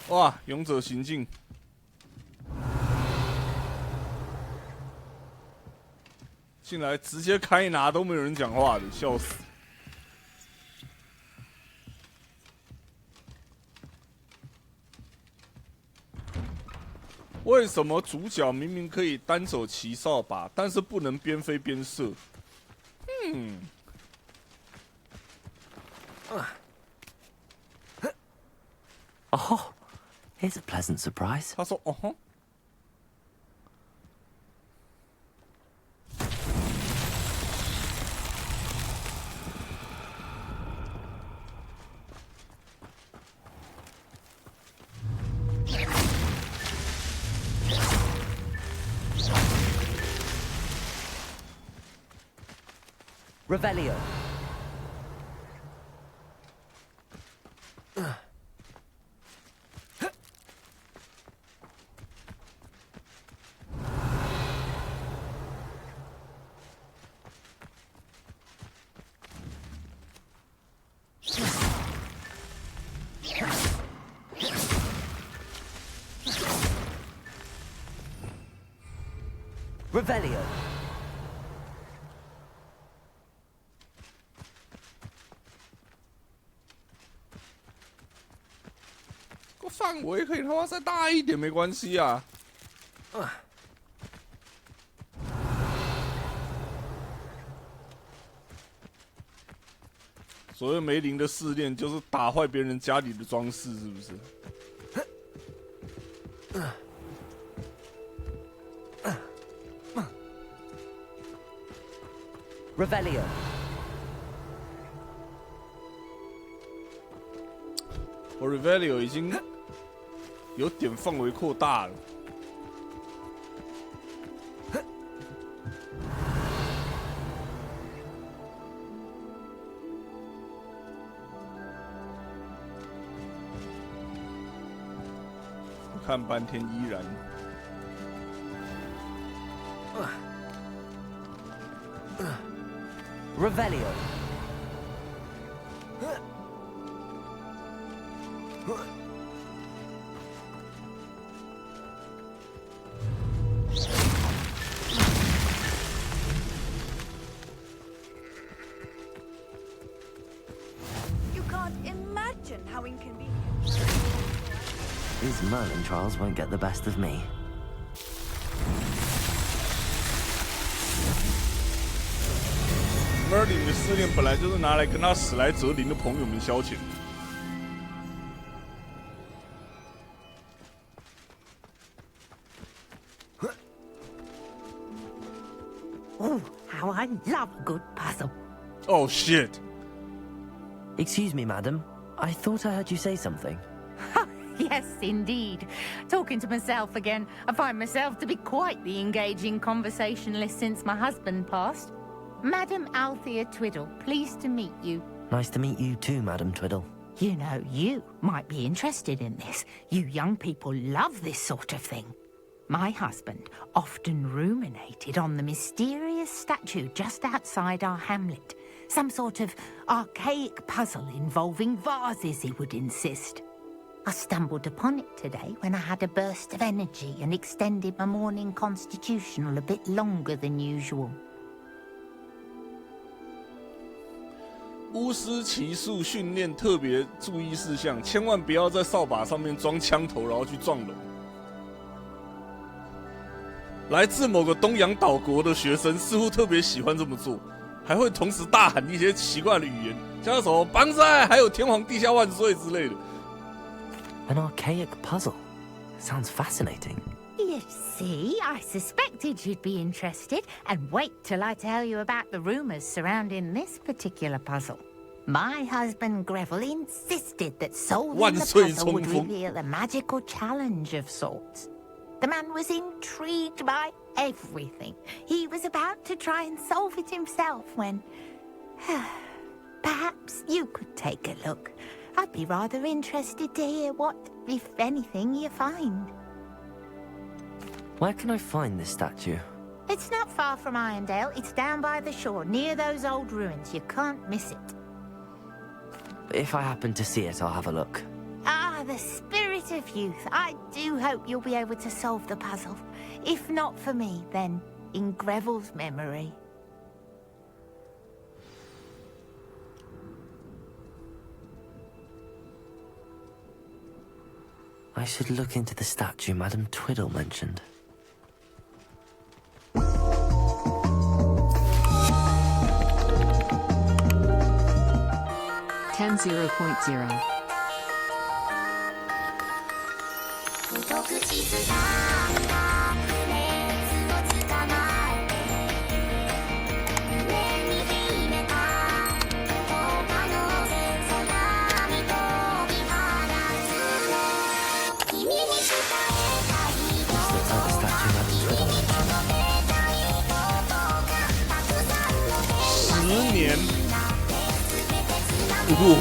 哇！勇者行进，进来直接开拿都没有人讲话的，笑死！为什么主角明明可以单手骑扫把，但是不能边飞边射？Oh, here's a pleasant surprise. 他说：“哦吼。” Revelio. Revelio. 个范围可以他妈再大一点没关系啊。所谓梅林的试炼就是打坏别人家里的装饰，是不是？ Revelio. 我 Revelio 已经有点范围扩大了。我看半天依然。 Revelio. You can't imagine how inconvenient. These Merlin trials won't get the best of me. Merlin 的试炼本来就是拿来跟他史莱哲林的朋友们消遣。 Oh, how I love a good puzzle. Oh, shit. Excuse me, madam. I thought I heard you say something. Yes, indeed. Talking to myself again. I find myself to be quite the engaging conversationalist since my husband passed. Madam Althea Twiddle, pleased to meet you. Nice to meet you too, Madam Twiddle. You know, you might be interested in this. You young people love this sort of thing. My husband often ruminated on the mysterious statue just outside our hamlet. Some sort of archaic puzzle involving vases, he would insist. I stumbled upon it today when I had a burst of energy and extended my morning constitutional a bit longer than usual. 巫师骑术训练特别注意事项：千万不要在扫把上面装枪头，然后去撞龙。来自某个东洋岛国的学生似乎特别喜欢这么做，还会同时大喊一些奇怪的语言，像什么“帮在”还有“天皇地下万岁”之类的。 An archaic puzzle. Sounds fascinating. You see, I suspected you'd be interested, and wait till I tell you about the rumours surrounding this particular puzzle. My husband Greville insisted that solving the puzzle would reveal a magical challenge of sorts. The man was intrigued by everything. He was about to try and solve it himself when... Perhaps you could take a look. I'd be rather interested to hear what, if anything, you find. Where can I find this statue? It's not far from Irondale. It's down by the shore, near those old ruins. You can't miss it. If I happen to see it, I'll have a look. Ah, the spirit of youth. I do hope you'll be able to solve the puzzle. If not for me, then in Greville's memory. I should look into the statue Madam Twiddle mentioned. Ten 0.0. 年。呜。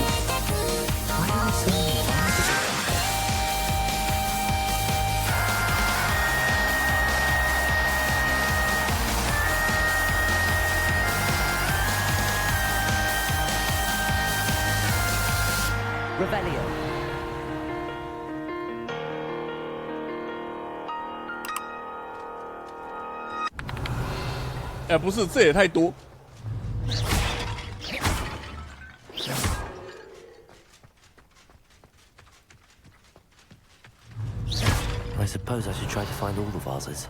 Revelio. 哎，不是，这也太多。I suppose I should try to find all the vases.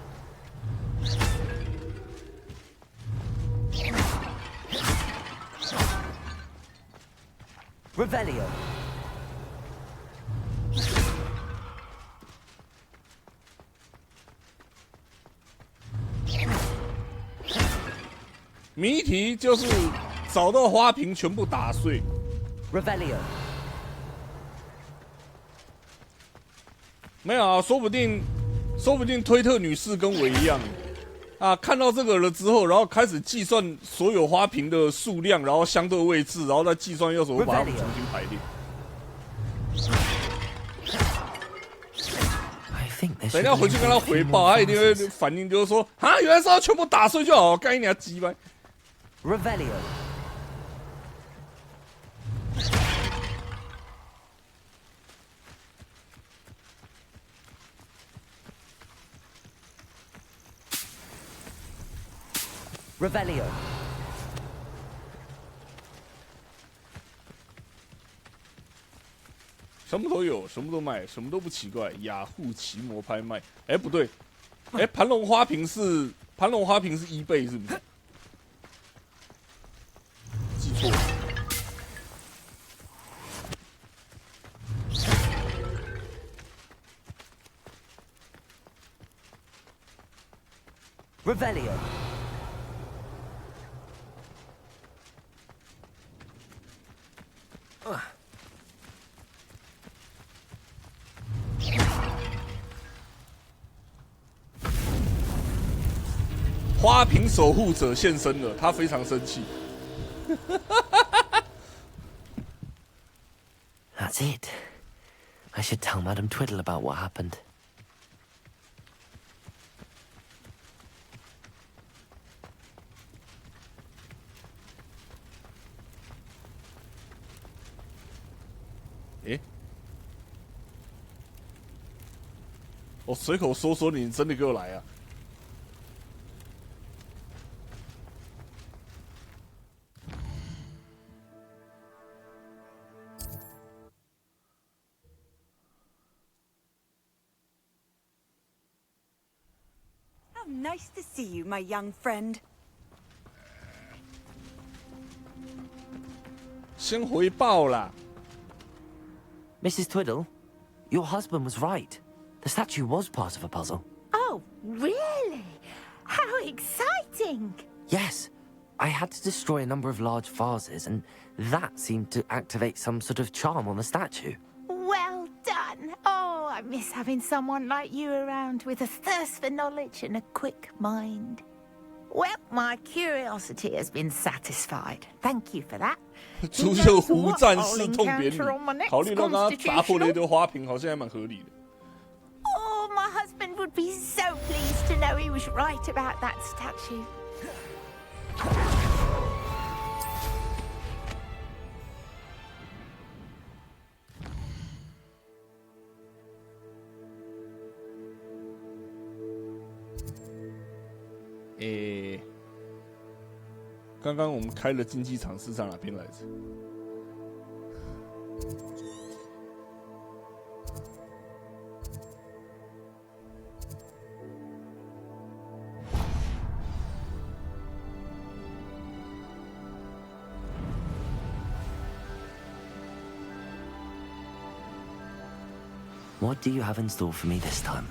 Revelio. 谜题就是找到花瓶全部打碎。Revelio. 没有啊，说不定推特女士跟我一样啊，看到这个了之后，然后开始计算所有花瓶的数量，然后相对位置，然后再计算要怎么把它们重新排列。等一下回去跟他回报，他一定会反应就是说啊，原来是要全部打碎就好，干你娘鸡掰。Revelio. Revelio. 什么都有，什么都卖，什么都不奇怪。雅虎奇摩拍卖，哎不对，哎盘龙花瓶是eBay是不是？记错了。Revelio. 花瓶守护者现身了，他非常生气。That's it. I should tell Madame Twiddle about what happened. 诶，我随口说说，你真的给我来啊！ Nice to see you, my young friend. 先回报啦 Mrs. Twiddle, your husband was right. The statue was part of a puzzle. Oh, really? How exciting! Yes. I had to destroy a number of large vases, and that seemed to activate some sort of charm on the statue. Well done. Oh, I miss having someone like you around with a thirst for knowledge and a quick mind. Well, my curiosity has been satisfied. Thank you for that. 出现无战事痛扁你，考虑到刚刚打破了一堆花瓶，好像还蛮合理的。 Oh, my husband would be so pleased to know he was right about that statue. 刚刚我们开了竞技场是在哪边来着？ What do you have in store for me this time?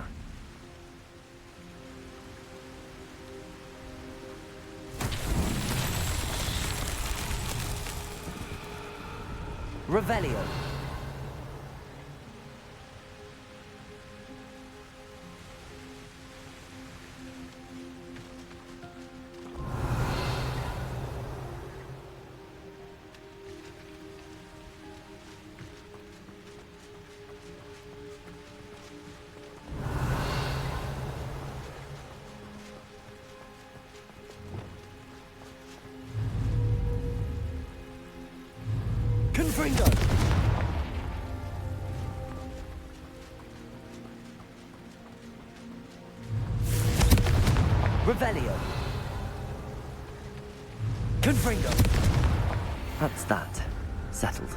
Revelio. Confringo. Revelio. Confringo. That's that. Settled.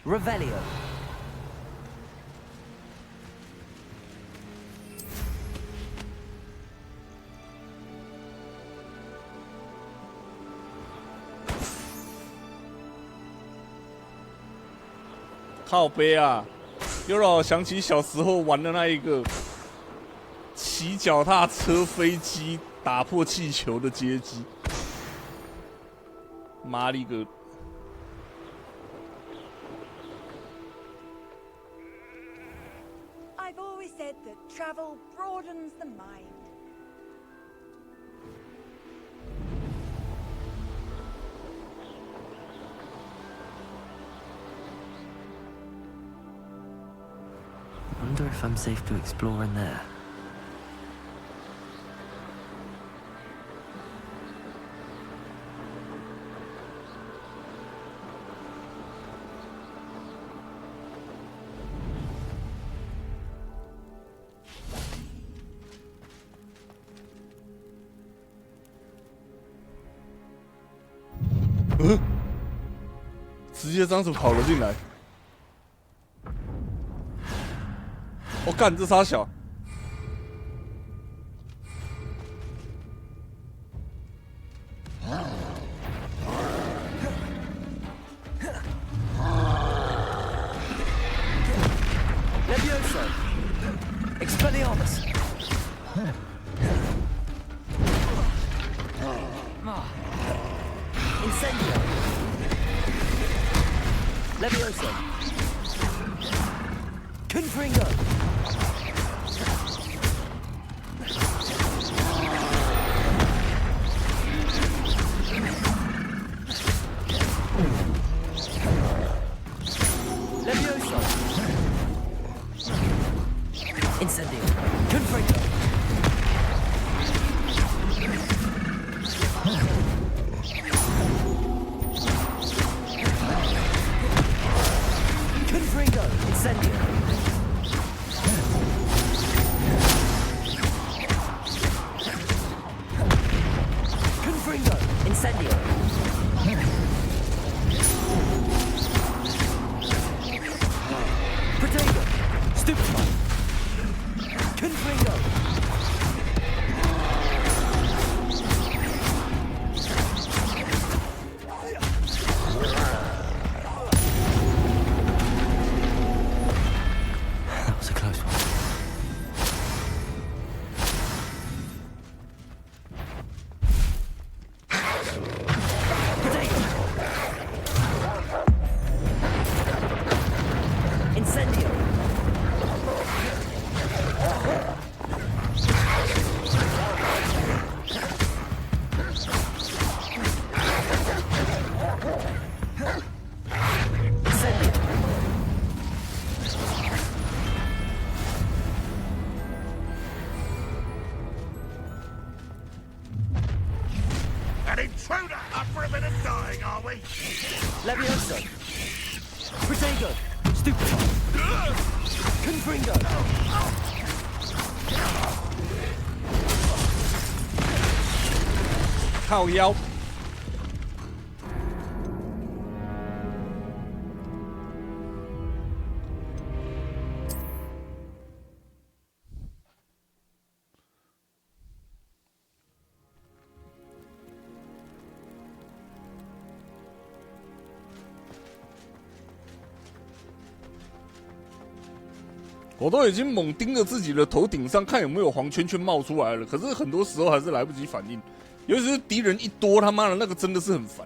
Revelio. “靠背啊，又让我想起小时候玩的那一个骑脚踏车、飞机打破气球的街机。妈了个！” I've always said that travel broadens the mind. Wonder if I'm safe to explore in there. “直接这样子跑了进来。我干，这傻小。Levioso. Expelliarmus. Incendio. Levioso. Confringo. Levioso. Incendio. Confringo. Confringo. Incendio. Confringo. Incendio. Protego. Stupefy. Confringo. That was a close one. Protego. Incendio. Incendio. An intruder! Up for a bit of dying, are we? Levioso. Protego. Stupefy. Confringo. “靠腰。”我都已经猛盯着自己的头顶上看有没有黄圈圈冒出来了，可是很多时候还是来不及反应，尤其是敌人一多，他妈的那个真的是很烦。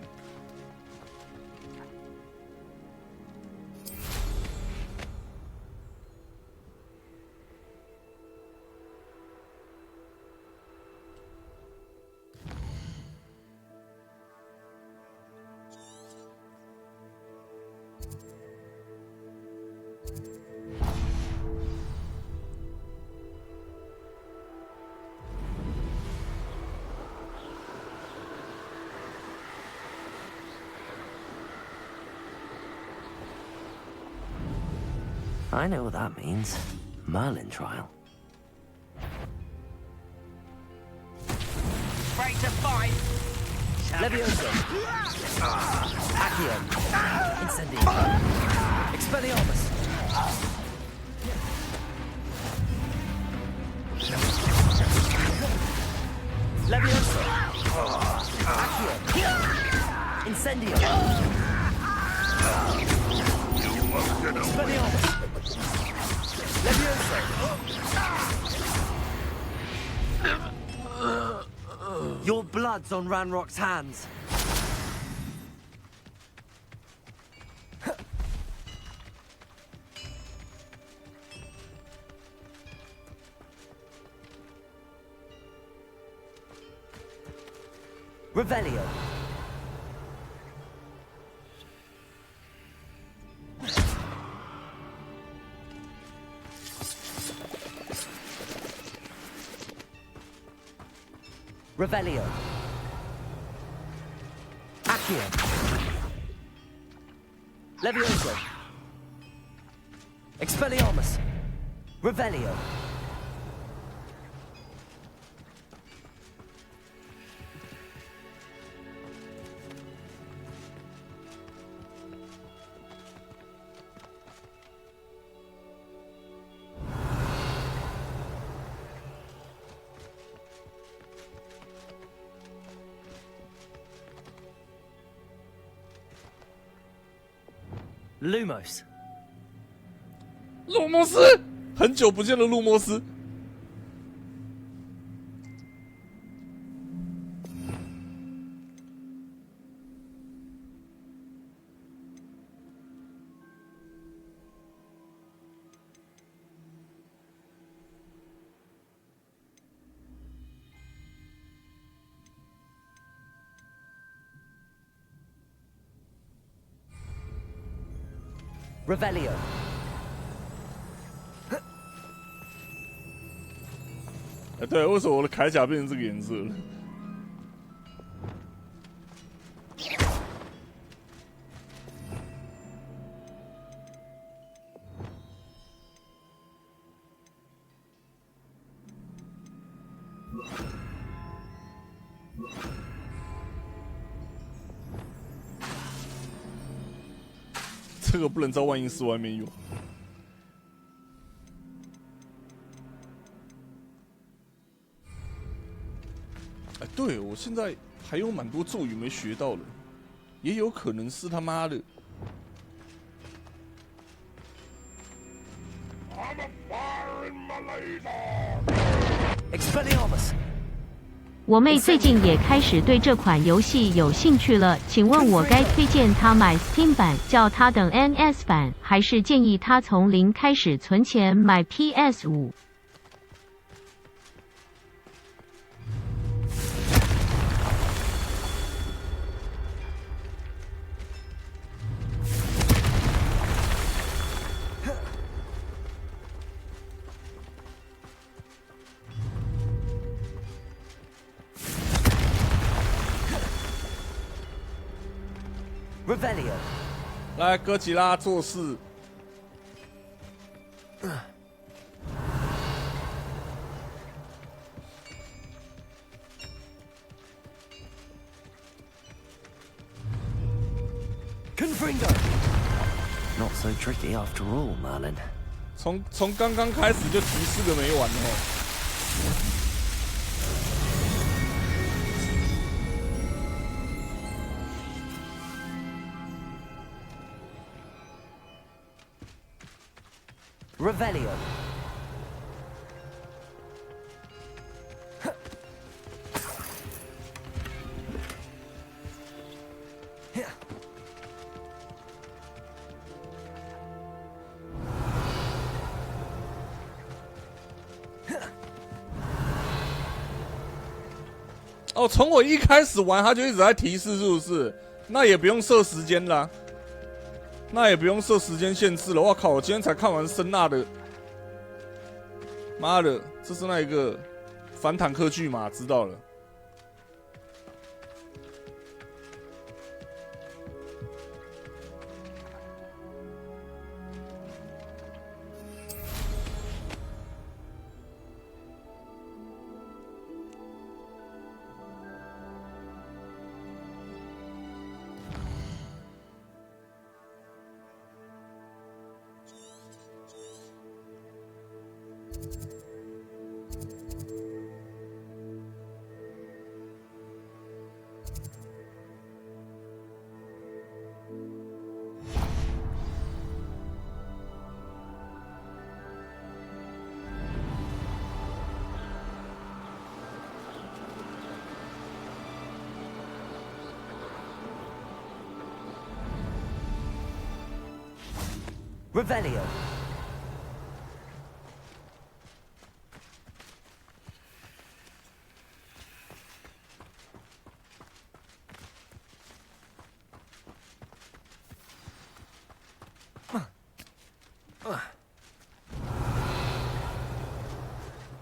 I know what that means. Merlin trial. Ready to fight! Levioso. Accio. Incendio. Expelliarmus. Levioso. Accio. Incendio. Expelliarmus. Levioso. Your blood's on Ranrock's hands. Revelio. Revelio. Accio. Levioso. Expelliarmus. Revelio. Lumos. 路莫斯，很久不见的路莫斯。Revelio.对，为什么我的铠甲变成这个颜色了？这个不能在万应室外面用。哎，对，我现在还有蛮多咒语没学到的，也有可能是他妈的。Expelliarmus. 我妹最近也开始对这款游戏有兴趣了，请问我该推荐她买 Steam 版，叫她等 NS 版，还是建议她从零开始存钱买 PS5？ Revelio. 来，哥吉拉做事。Confringo. Not so tricky after all, Merlin. 从刚刚开始就提示个没完哦。Revelio.哦，从我一开始玩，他就一直在提示，是不是？那也不用设时间啦，那也不用设时间限制了。我靠，我今天才看完声纳的，妈的，这是那一个反坦克剧嘛？知道了。Revelio.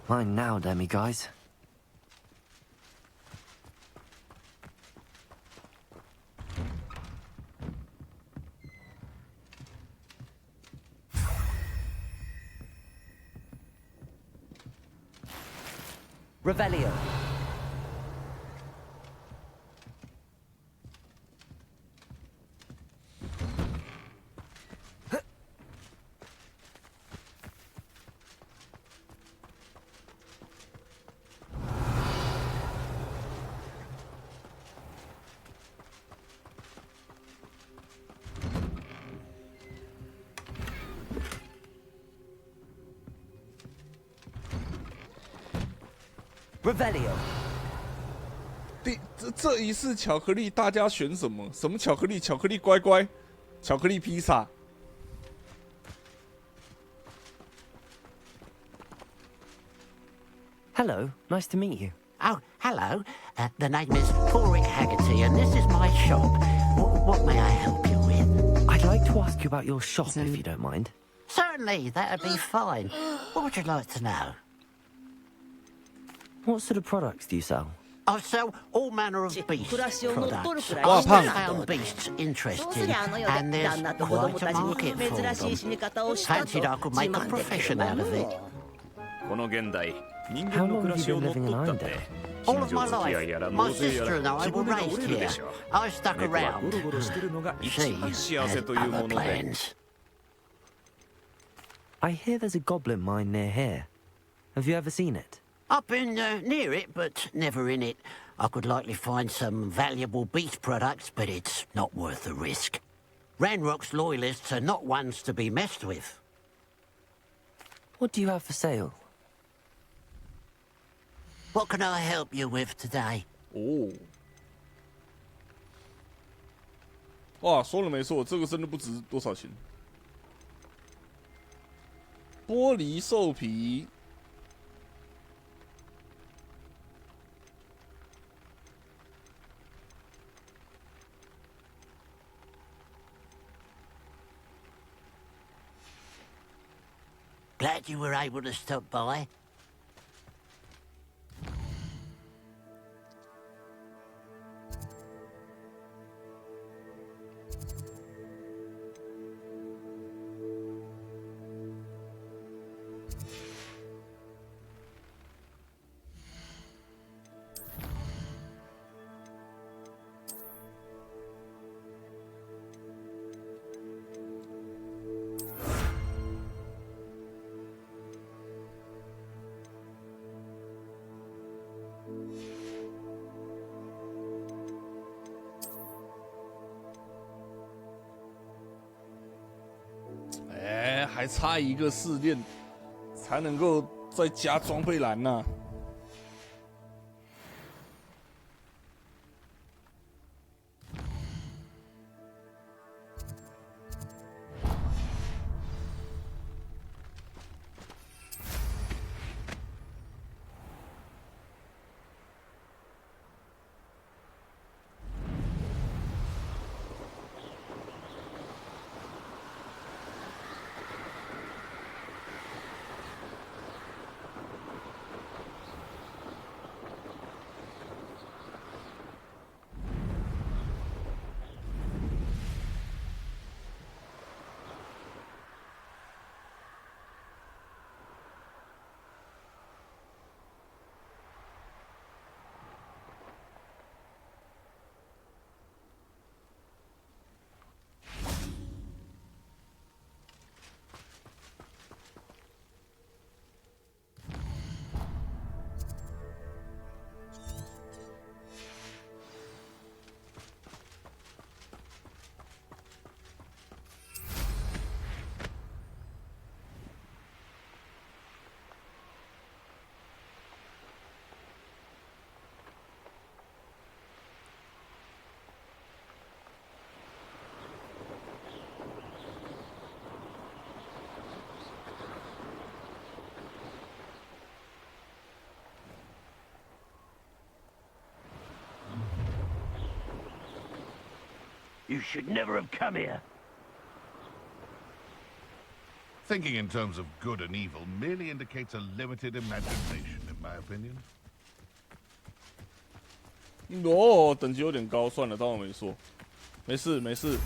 Mine now, demi guys. Revelio. Revelio。这一次巧克力大家选什么？什么巧克力？巧克力乖乖，巧克力披萨。Hello, nice to meet you. Oh, hello. The name is Porrick Haggerty, and this is my shop. What may I help you with? I'd like to ask you about your shop, if you don't mind. Certainly, that'd be fine. What would you like to know? What sort of products do you sell? I sell all manner of beast products. Wow, I found beasts interesting, and there's quite a market for them. Fancied I could make a profession out of it. How long have you been living in Irondale? All of my life. My sister and I were raised here. I stuck around. She had other plans. I hear there's a goblin mine near here. Have you ever seen it? I've been near it, but never in it. I could likely find some valuable beast products, but it's not worth the risk. Ranrock's loyalists are not ones to be messed with. What do you have for sale? What can I help you with today? 哦，哇，说了没错，这个真的不值多少钱。玻璃兽皮。Glad you were able to stop by.还差一个试炼，才能够再加装备栏呐。You should never have come here. Thinking in terms of good and evil merely indicates a limited imagination, in my opinion. 哦，等级有点高，算了，当我没说。没事没事。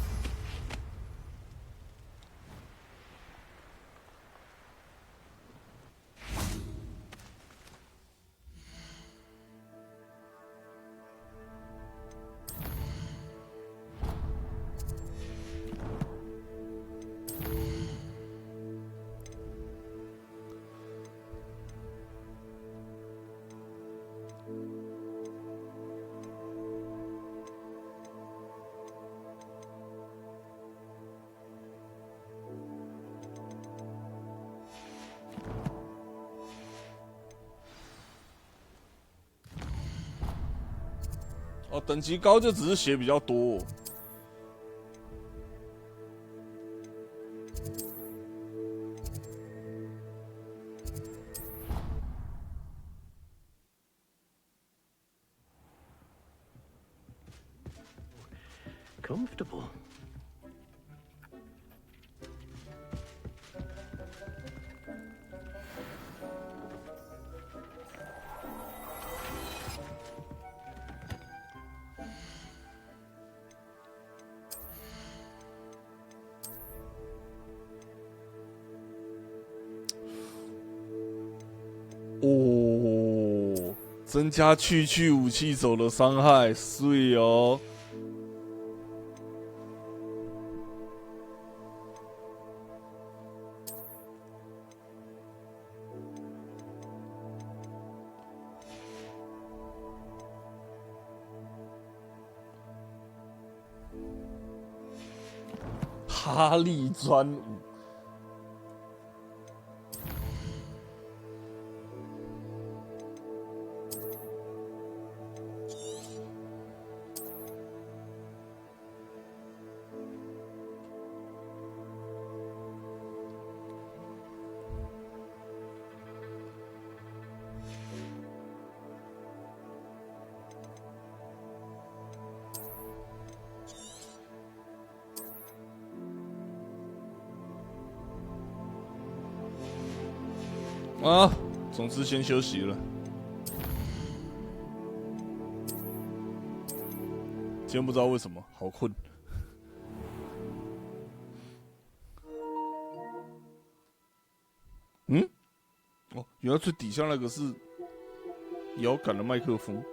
哦，等级高就只是血比较多哦。Comfortable.哦，增加去武器手的伤害，碎哦。哈利专武。啊，总之先休息了。今天不知道为什么好困。嗯？哦，原来最底下那个是摇杆的麦克风。